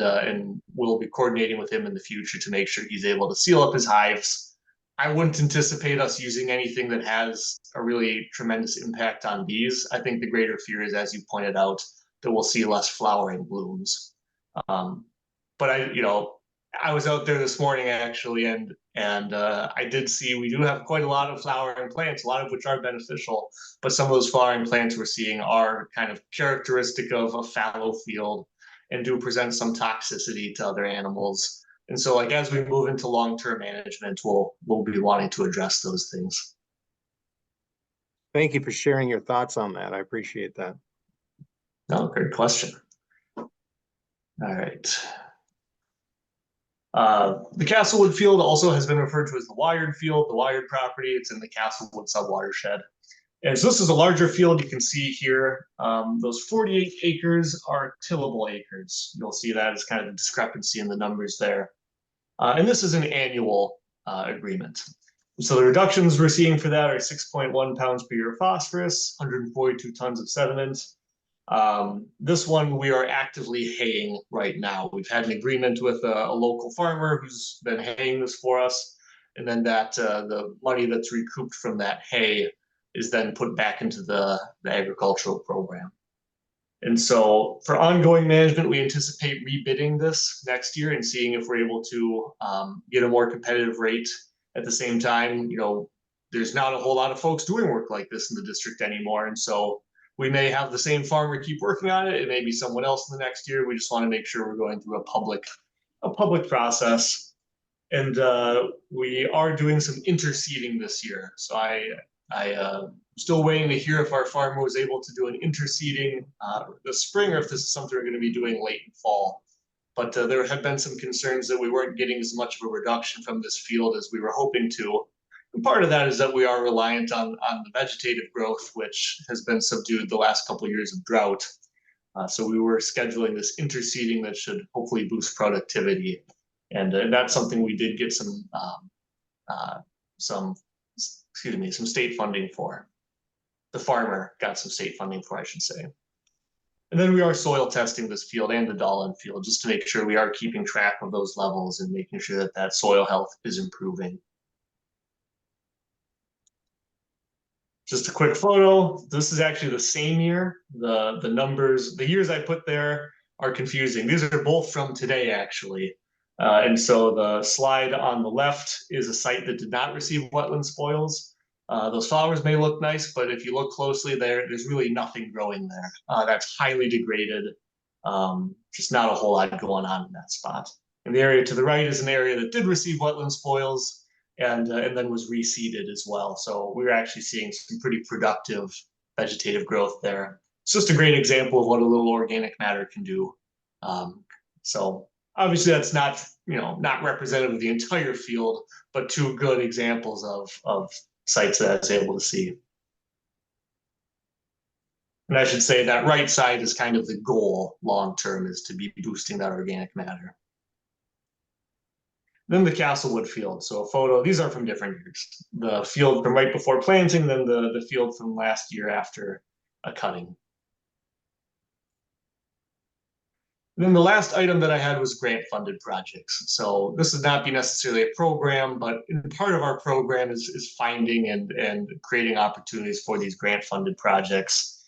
S12: we'll be coordinating with him in the future to make sure he's able to seal up his hives. I wouldn't anticipate us using anything that has a really tremendous impact on bees. I think the greater fear is, as you pointed out, that we'll see less flowering blooms. But I was out there this morning actually, and I did see we do have quite a lot of flowering plants, a lot of which are beneficial, but some of those flowering plants we're seeing are kind of characteristic of a fallow field and do present some toxicity to other animals. And so, as we move into long-term management, we'll be wanting to address those things.
S6: Thank you for sharing your thoughts on that. I appreciate that.
S12: No, great question. All right. The Castlewood field also has been referred to as the Wired field, the Wired property. It's in the Castlewood subwatershed. And so this is a larger field. You can see here, those 48 acres are tillable acres. You'll see that as kind of a discrepancy in the numbers there. And this is an annual agreement. So the reductions we're seeing for that are 6.1 pounds per year of phosphorus, 142 tons of sediment. This one we are actively haying right now. We've had an agreement with a local farmer who's been haying this for us, and then the money that's recouped from that hay is then put back into the agricultural program. And so for ongoing management, we anticipate rebidding this next year and seeing if we're able to get a more competitive rate. At the same time, there's not a whole lot of folks doing work like this in the district anymore, and so we may have the same farmer keep working on it. It may be someone else in the next year. We just want to make sure we're going through a public process. And we are doing some interseeding this year. So I'm still waiting to hear if our farmer was able to do an interseeding this spring, or if this is something we're going to be doing late in fall. But there have been some concerns that we weren't getting as much of a reduction from this field as we were hoping to. And part of that is that we are reliant on the vegetative growth, which has been subdued the last couple of years of drought. So we were scheduling this interseeding that should hopefully boost productivity. And that's something we did get some state funding for. The farmer got some state funding for, I should say. And then we are soil testing this field and the Dahlin field just to make sure we are keeping track of those levels and making sure that soil health is improving. Just a quick photo. This is actually the same year. The numbers, the years I put there are confusing. These are both from today, actually. And so the slide on the left is a site that did not receive wetland spoils. Those flowers may look nice, but if you look closely there's really nothing growing there. That's highly degraded. Just not a whole lot going on in that spot. And the area to the right is an area that did receive wetland spoils and then was reseeded as well. So we're actually seeing some pretty productive vegetative growth there. It's just a great example of what a little organic matter can do. So obviously that's not, not representative of the entire field, but two good examples of sites that I was able to see. And I should say that right side is kind of the goal long-term, is to be boosting that organic matter. Then the Castlewood field. So a photo, these are from different years. The field from right before planting, then the field from last year after a cutting. Then the last item that I had was grant-funded projects. So this would not be necessarily a program, but part of our program is finding and creating opportunities for these grant-funded projects.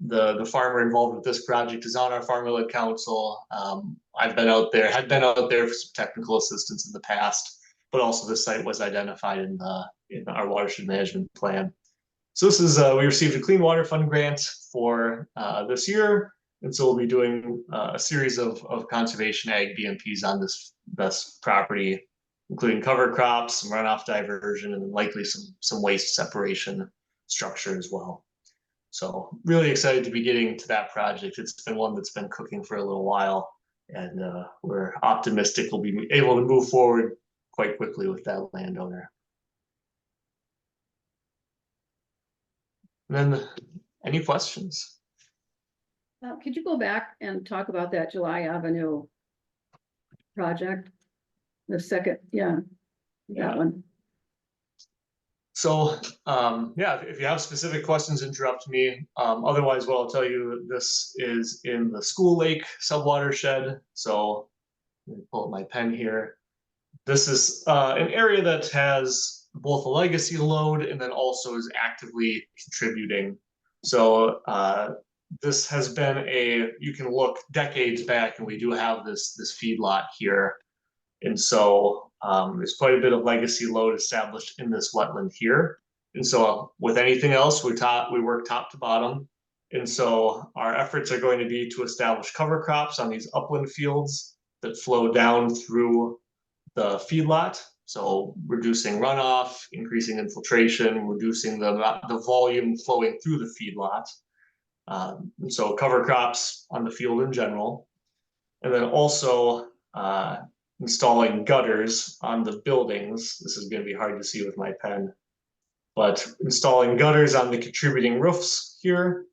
S12: The farmer involved with this project is on our Farm-Led Council. I've been out there, had been out there for some technical assistance in the past, but also the site was identified in our watershed management plan. So this is, we received a Clean Water Fund grant for this year. And so we'll be doing a series of conservation ag BMPs on this property, including cover crops, some runoff diversion, and likely some waste separation structure as well. So really excited to be getting to that project. It's been one that's been cooking for a little while, and we're optimistic we'll be able to move forward quite quickly with that landowner. And then any questions?
S2: Could you go back and talk about that July Avenue project? The second, that one.
S12: So, yeah, if you have specific questions, interrupt me. Otherwise, what I'll tell you, this is in the School Lake subwatershed. So let me pull up my pen here. This is an area that has both a legacy load and then also is actively contributing. So this has been you can look decades back, and we do have this feedlot here. And so there's quite a bit of legacy load established in this wetland here. And so with anything else, we work top to bottom. And so our efforts are going to be to establish cover crops on these upland fields that flow down through the feedlot. So reducing runoff, increasing infiltration, reducing the volume flowing through the feedlot. And so cover crops on the field in general. And then also installing gutters on the buildings. This is going to be hard to see with my pen, but installing gutters on the contributing roofs here.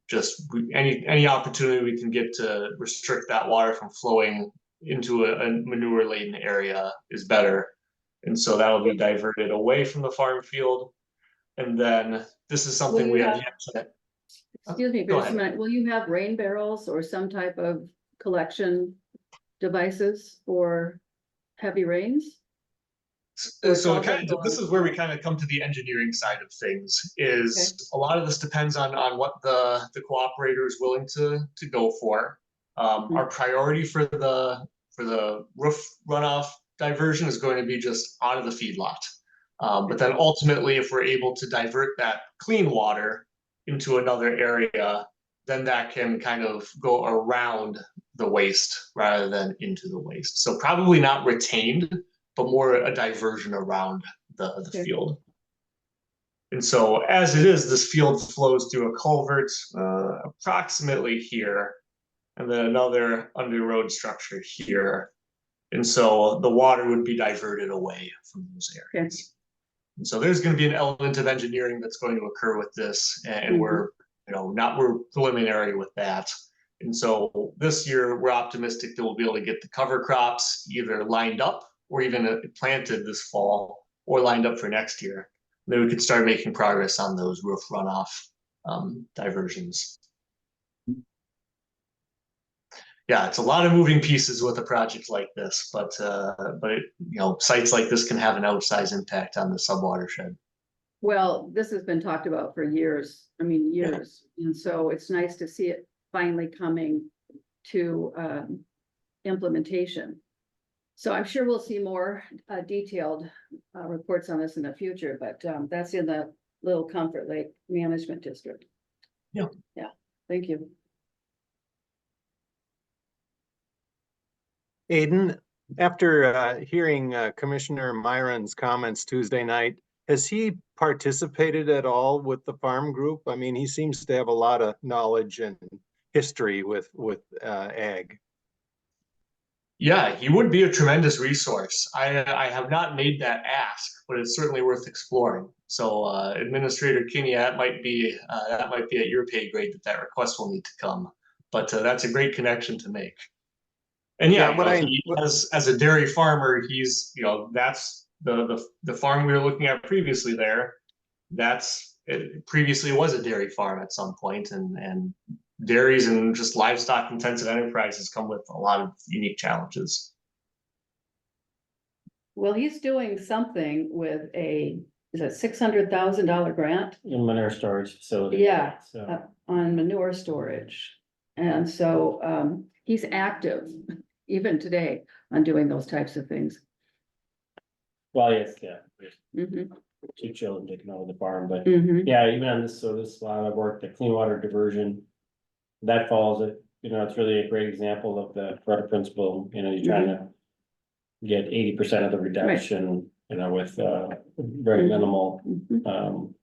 S12: Just any opportunity we can get to restrict that water from flowing into a manure-laden area is better. And so that'll be diverted away from the farm field. And then this is something we have yet to.
S2: Excuse me for just a minute. Will you have rain barrels or some type of collection devices for heavy rains?
S12: So this is where we kind of come to the engineering side of things. A lot of this depends on what the cooperator is willing to go for. Our priority for the roof runoff diversion is going to be just out of the feedlot. But then ultimately, if we're able to divert that clean water into another area, then that can kind of go around the waste rather than into the waste. So probably not retained, but more a diversion around the field. And so as it is, this field flows through a culvert approximately here, and then another under road structure here. And so the water would be diverted away from those areas. Okay. And so there's going to be an element of engineering that's going to occur with this, and we're preliminary with that. And so this year we're optimistic that we'll be able to get the cover crops either lined up or even planted this fall or lined up for next year. And then we could start making progress on those roof runoff diversions. Yeah, it's a lot of moving pieces with a project like this, but sites like this can have an outsized impact on the subwatershed.
S2: Well, this has been talked about for years. I mean, years. And so it's nice to see it finally coming to implementation. So I'm sure we'll see more detailed reports on this in the future, but that's in the Little Comfort Lake Management District.
S12: Yeah.
S2: Yeah, thank you.
S6: Aiden, after hearing Commissioner Myron's comments Tuesday night, has he participated at all with the farm group? I mean, he seems to have a lot of knowledge and history with ag.
S12: Yeah, he would be a tremendous resource. I have not made that ask, but it's certainly worth exploring. So Administrator Kinney, that might be at your pay grade that request will need to come. But that's a great connection to make. And yeah, as a dairy farmer, he's, that's the farm we were looking at previously there. Previously was a dairy farm at some point, and dairies and just livestock intensive enterprises come with a lot of unique challenges.
S2: Well, he's doing something with is a $600,000 grant?
S1: In manure storage facility.
S2: Yeah,
S1: So,
S2: on manure storage. And so he's active even today on doing those types of things.
S1: well, yes, yeah, there's
S2: Mhm,
S1: 2 children taking over the farm, but
S2: mhm.
S1: yeah, even on this, so this line of work, the clean water diversion. That falls it, it's really a great example of the Pareto principle, you're trying to get 80% of the reduction, with very minimal
S2: Mhm.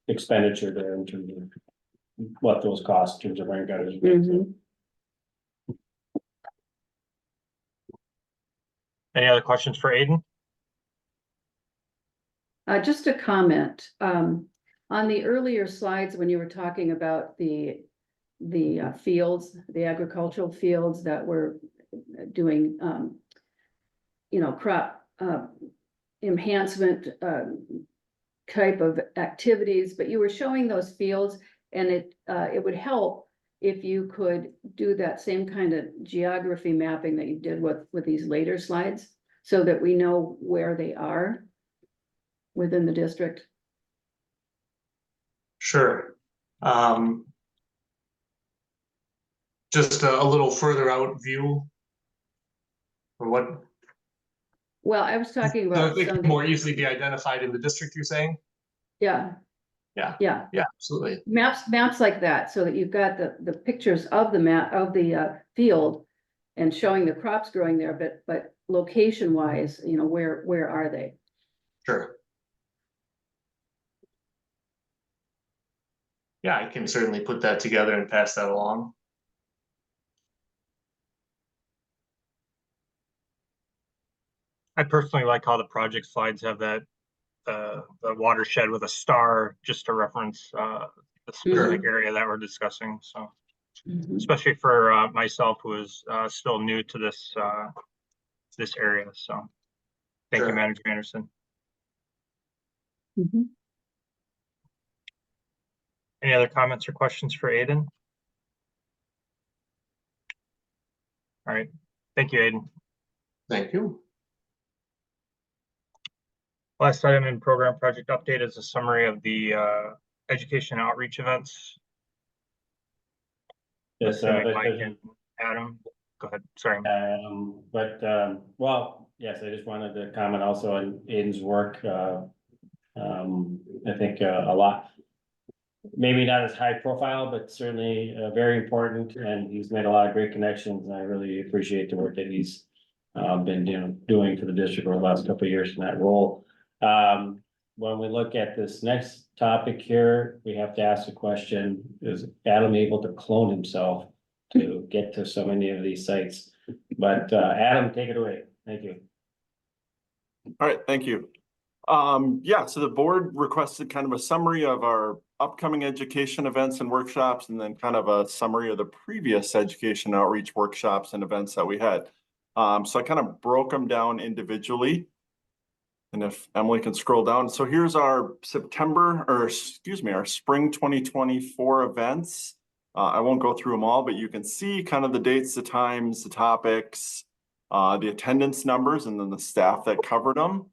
S1: expenditure there in terms of what those costs in terms of rain gutters.
S2: Mhm.
S4: Any other questions for Aiden?
S2: Just a comment, on the earlier slides, when you were talking about the fields, the agricultural fields that were doing, crop, enhancement, type of activities, but you were showing those fields, and it would help if you could do that same kind of geography mapping that you did with these later slides, so that we know where they are within the district.
S12: Sure. Just a little further out view. Or what?
S2: Well, I was talking
S12: So
S2: about
S12: they
S2: some,
S12: can more easily be identified in the district, you're saying?
S2: yeah,
S12: Yeah,
S2: yeah,
S12: yeah, absolutely.
S2: maps like that, so that you've got the pictures of the map of the field and showing the crops growing there, but location wise, where are they?
S12: Sure. Yeah, I can certainly put that together and pass that along.
S4: I personally like how the project slides have that, the watershed with a star, just to reference, the specific area that we're discussing, so.
S2: Mhm.
S4: Especially for, myself, who is, still new to this area, so. Thank you,
S12: Sure.
S4: Manager Anderson.
S2: Mhm.
S4: Any other comments or questions for Aiden? All right, thank you, Aiden.
S12: Thank you.
S4: Last item in program project update is a summary of the education outreach events.
S1: Yes,
S4: Mike and Adam, go ahead, sorry.
S1: Well, yes, I just wanted to comment also on Aiden's work. I think a lot, maybe not as high profile, but certainly very important, and he's made a lot of great connections, and I really appreciate the work that he's been doing for the district over the last couple of years in that role. When we look at this next topic here, we have to ask the question, is Adam able to clone himself to get to so many of these sites? But Adam, take it away. Thank you.
S10: All right, thank you. Yeah, so the board requested kind of a summary of our upcoming education events and workshops, and then kind of a summary of the previous education outreach workshops and events that we had. So I kind of broke them down individually. And if Emily can scroll down, so here's our our spring 2024 events. I won't go through them all, but you can see kind of the dates, the times, the topics, the attendance numbers, and then the staff that covered them.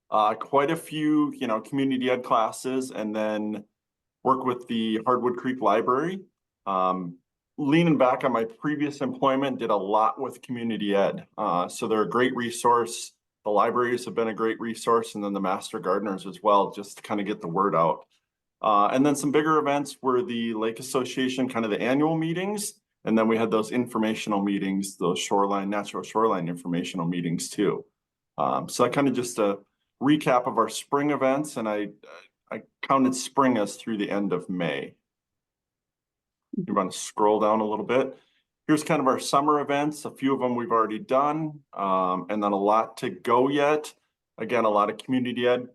S10: Quite a few, community ed classes, and then work with the Hardwood Creek Library. leaning back on my previous employment, did a lot with community ed. So they're a great resource. The libraries have been a great resource, and then the Master Gardeners as well, just to kind of get the word out. And then some bigger events were the Lake Association, kind of the annual meetings. And then we had those informational meetings, those natural shoreline informational meetings too. So that kind of just a recap of our spring events, and I counted spring as through the end of May. You want to scroll down a little bit. Here's kind of our summer events. A few of them we've already done, and then a lot to go yet. Again, a lot of community ed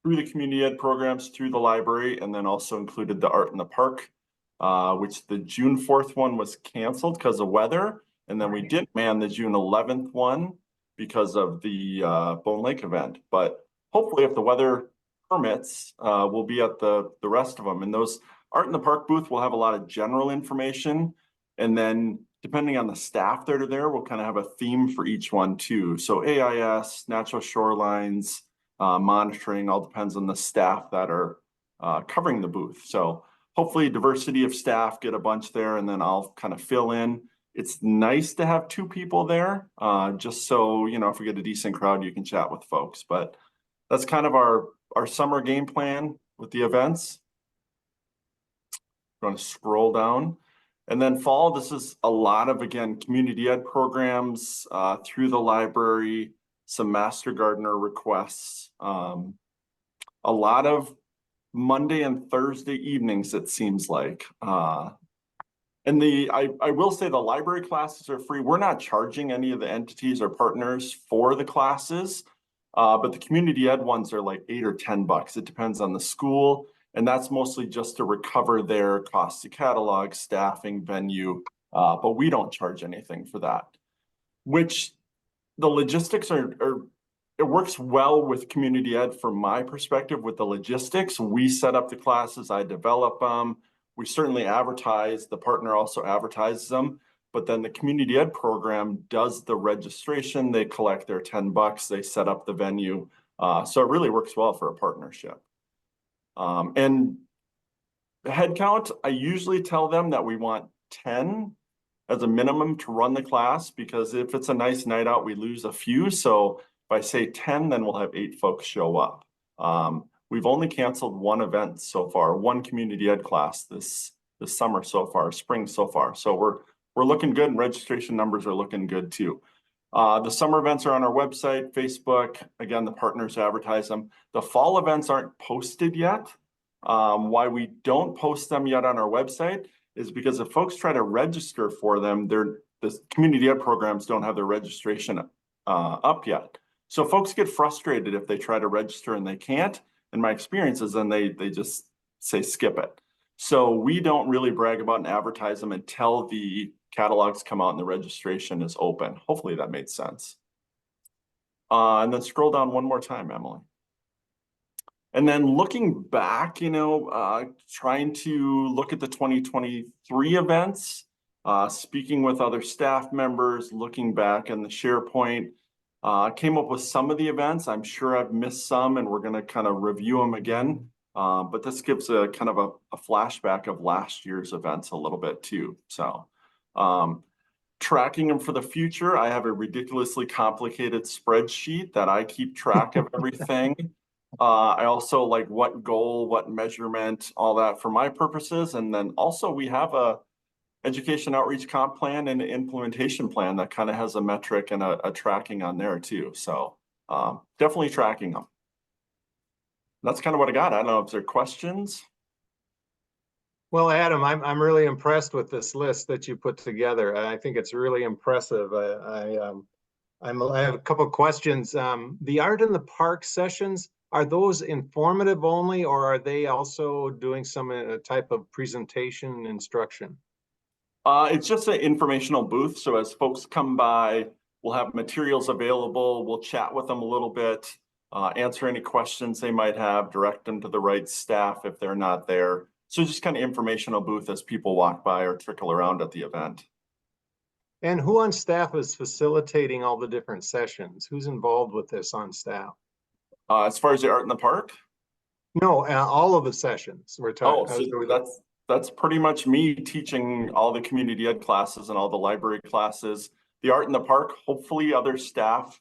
S10: through the community ed programs through the library, and then also included the Art in the Park, which the June 4th one was canceled because of weather. And then we didn't man the June 11th one because of the Bone Lake event. But hopefully if the weather permits, we'll be at the rest of them. And those Art in the Park booth will have a lot of general information. And then depending on the staff that are there, we'll kind of have a theme for each one too. So AIS, natural shorelines, monitoring, all depends on the staff that are covering the booth. So hopefully diversity of staff, get a bunch there, and then I'll kind of fill in. It's nice to have 2 people there, just so, you know, if we get a decent crowd, you can chat with folks. But that's kind of our summer game plan with the events. I'm going to scroll down. And then fall, this is a lot of, again, community ed programs through the library, some Master Gardener requests, a lot of Monday and Thursday evenings, it seems like. And I will say the library classes are free. We're not charging any of the entities or partners for the classes, but the community ed ones are like $8 or $10. It depends on the school. And that's mostly just to recover their costs to catalog, staffing, venue, but we don't charge anything for that. Which the logistics it works well with community ed from my perspective with the logistics. We set up the classes, I develop them. We certainly advertise, the partner also advertises them, but then the community ed program does the registration, they collect their $10, they set up the venue. So it really works well for a partnership. And the head count, I usually tell them that we want 10 as a minimum to run the class, because if it's a nice night out, we lose a few. So if I say 10, then we'll have 8 folks show up. We've only canceled 1 event so far, 1 community ed class this summer so far, spring so far. So we're looking good, and registration numbers are looking good too. The summer events are on our website, Facebook. Again, the partners advertise them. The fall events aren't posted yet. Why we don't post them yet on our website is because if folks try to register for them, the community ed programs don't have their registration up yet. So folks get frustrated if they try to register and they can't. And my experience is then they just say skip it. So we don't really brag about and advertise them until the catalogs come out and the registration is open. Hopefully that made sense. And then scroll down one more time, Emily. And then looking back, you know, trying to look at the 2023 events, speaking with other staff members, looking back in the SharePoint, came up with some of the events. I'm sure I've missed some, and we're going to kind of review them again. But this gives a kind of a flashback of last year's events a little bit too. So tracking them for the future, I have a ridiculously complicated spreadsheet that I keep track of everything. I also like what goal, what measurement, all that for my purposes. And then also we have a education outreach comp plan and an implementation plan that kind of has a metric and a tracking on there too. So definitely tracking them. That's kind of what I got. I don't know if there are questions.
S6: Well, Adam, I'm really impressed with this list that you put together. I think it's really impressive. I have a couple of questions. The Art in the Park sessions, are those informative only, or are they also doing some type of presentation instruction?
S10: It's just an informational booth. So as folks come by, we'll have materials available. We'll chat with them a little bit, answer any questions they might have, direct them to the right staff if they're not there. So just kind of informational booth as people walk by or trickle around at the event.
S6: And who on staff is facilitating all the different sessions? Who's involved with this on staff?
S10: As far as the Art in the Park?
S6: No, all of the sessions we're talking.
S10: Oh, so that's pretty much me teaching all the community ed classes and all the library classes. The art in the park, hopefully other staff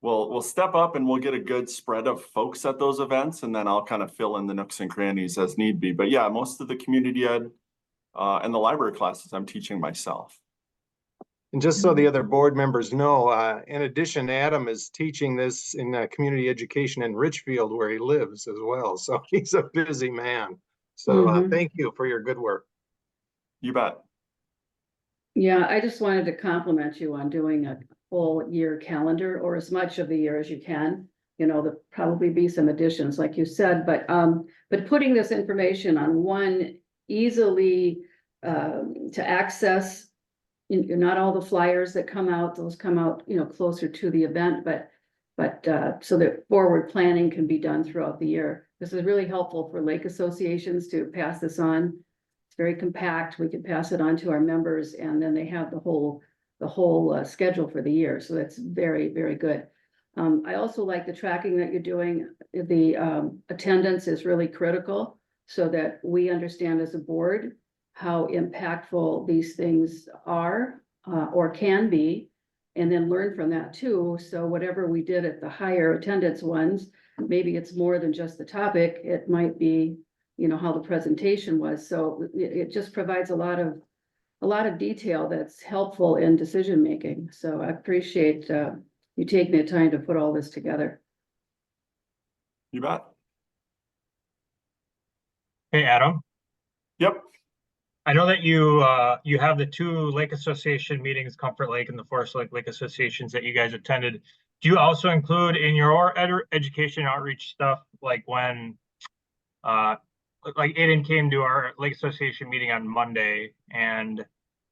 S10: will step up and we'll get a good spread of folks at those events, and then I'll kind of fill in the nooks and crannies as need be. But yeah, most of the community ed and the library classes I'm teaching myself.
S6: And just so the other board members know, in addition, Adam is teaching this in community education in Richfield where he lives as well. So he's a busy man. So thank you for your good work.
S10: You bet.
S2: Yeah, I just wanted to compliment you on doing a full year calendar, or as much of the year as you can. You know, there'll probably be some additions, like you said, but putting this information on one easily to access, not all the flyers that come out, those come out, you know, closer to the event, but so that forward planning can be done throughout the year. This is really helpful for lake associations to pass this on. It's very compact. We can pass it on to our members, and then they have the whole schedule for the year. So that's very, very good. I also like the tracking that you're doing. The attendance is really critical so that we understand as a board how impactful these things are or can be, and then learn from that too. So whatever we did at the higher attendance ones, maybe it's more than just the topic. It might be, you know, how the presentation was. So it just provides a lot of detail that's helpful in decision making. So I appreciate you taking the time to put all this together.
S10: You bet.
S4: Hey, Adam.
S10: Yep.
S4: I know that you have the two Lake Association meetings, Comfort Lake and the Forest Lake Associations that you guys attended. Do you also include in your education outreach stuff, like when like Aiden came to our Lake Association meeting on Monday, and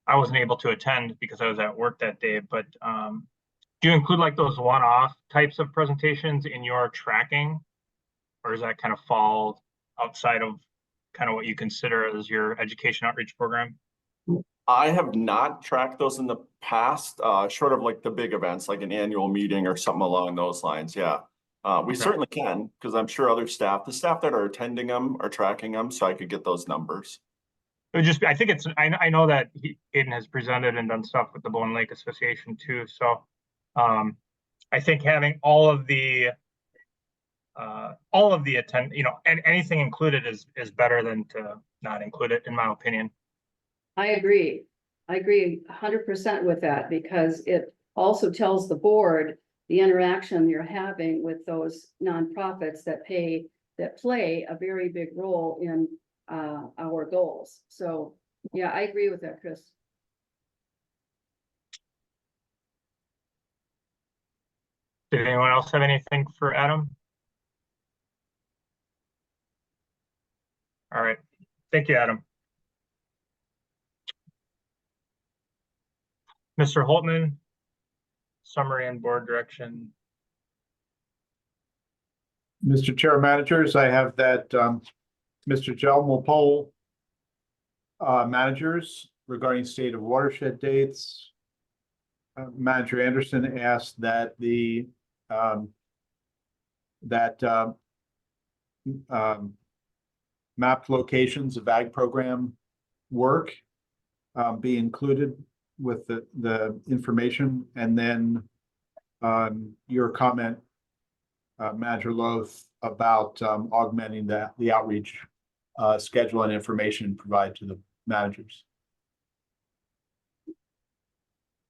S4: I wasn't able to attend because I was at work that day, but do you include like those one-off types of presentations in your tracking? Or does that kind of fall outside of kind of what you consider as your education outreach program?
S10: I have not tracked those in the past, short of like the big events, like an annual meeting or something along those lines. Yeah, we certainly can, because I'm sure other staff, the staff that are attending them are tracking them, so I could get those numbers.
S4: It would just be, I think it's, I know that Aiden has presented and done stuff with the Bowen Lake Association too. So I think having all of the you know, and anything included is better than to not include it, in my opinion.
S2: I agree 100% with that, because it also tells the board the interaction you're having with those nonprofits that play a very big role in our goals. So yeah, I agree with that, Chris.
S4: Did anyone else have anything for Adam? All right, thank you, Adam. Mr. Holtman, summary and board direction.
S9: Mr. Chair, managers, I have that Mr. Gel will poll managers regarding state of watershed dates. Manager Anderson asked that the mapped locations of ag program work be included with the information, and then your comment, Manager Loth, about augmenting the outreach schedule and information provided to the managers.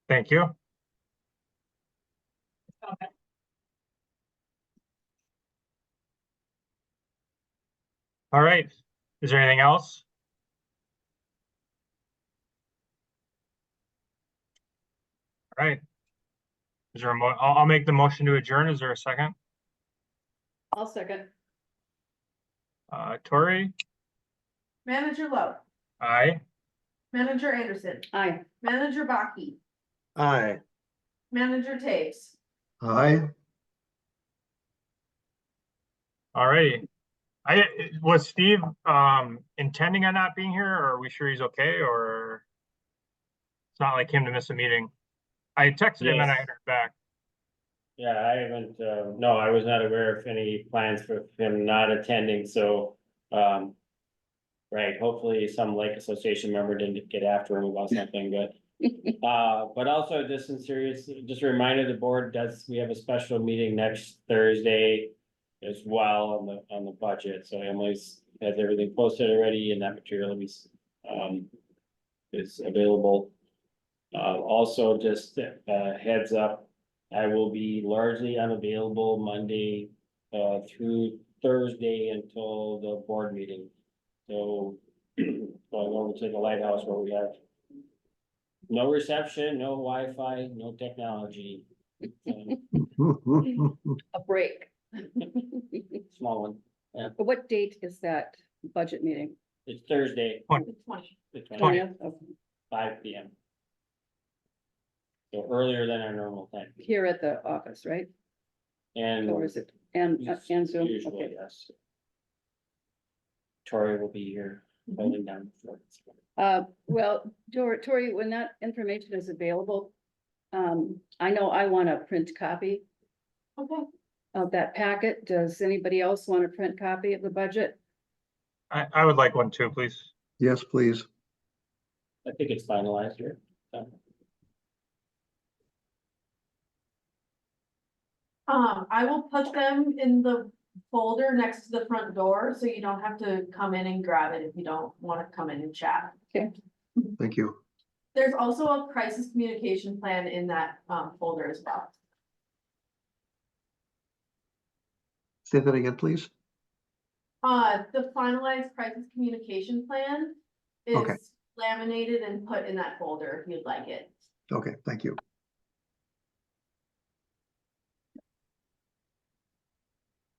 S4: Thank you. All right, is there anything else? All right. Is there a I'll make the motion to adjourn. Is there a second?
S2: I'll second.
S4: Tori?
S8: Manager Lowe,
S4: Aye.
S8: Manager Anderson,
S2: Aye.
S8: Manager Baki,
S6: Aye.
S8: Manager Taves.
S5: Aye.
S4: All righty. Was Steve intending on not being here, or are we sure he's okay, or it's not like him to miss a meeting? I texted him and I
S1: Yes.
S4: heard back.
S1: Yeah, I haven't, no, I was not aware of any plans for him not attending, so, Right, hopefully some lake association member didn't get after him about something, but also just in serious, just a reminder, the board does, we have a special meeting next Thursday. As well on the budget, so Emily's has everything posted already and that material will be is available. Also just heads up, I will be largely unavailable Monday through Thursday until the board meeting. So going over to the lighthouse where we have no reception, no Wi-Fi, no technology.
S2: A break.
S1: Small one.
S2: But what date is that budget meeting?
S1: It's Thursday,
S8: The 20th.
S1: the
S2: 20th? Okay.
S1: 5 p.m. So earlier than our normal time.
S2: Here at the office, right?
S1: And
S2: Or is it, and Zoom?
S1: usually,
S2: Okay.
S1: yes. Tori will be here holding down the fort.
S2: Well, Tori, when that information is available, I know I want a print copy
S8: Okay.
S2: of that packet. Does anybody else want a print copy of the budget?
S4: I would like one too, please.
S5: Yes, please.
S1: I think it's finalized here. So,
S8: I will put them in the folder next to the front door, so you don't have to come in and grab it if you don't want to come in and chat.
S5: Thank you.
S8: There's also a crisis communication plan in that folder as well.
S5: Say that again, please.
S8: The finalized crisis communication plan
S5: Okay.
S8: is laminated and put in that folder if you'd like it.
S5: Okay, thank you.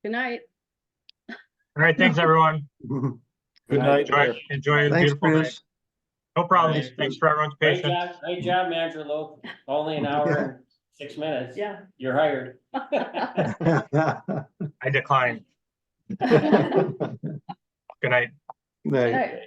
S2: Good night.
S4: All right, thanks, everyone.
S9: Good night.
S4: Enjoy the
S5: Thanks,
S4: beautiful day.
S5: Chris.
S4: No problem.
S1: Thanks.
S4: Thanks for everyone's
S1: Great
S4: patience.
S1: job, Manager Lowe. Only an hour and 6 minutes.
S2: Yeah.
S1: You're hired.
S4: I decline. Good night.
S5: Night.
S2: Good night.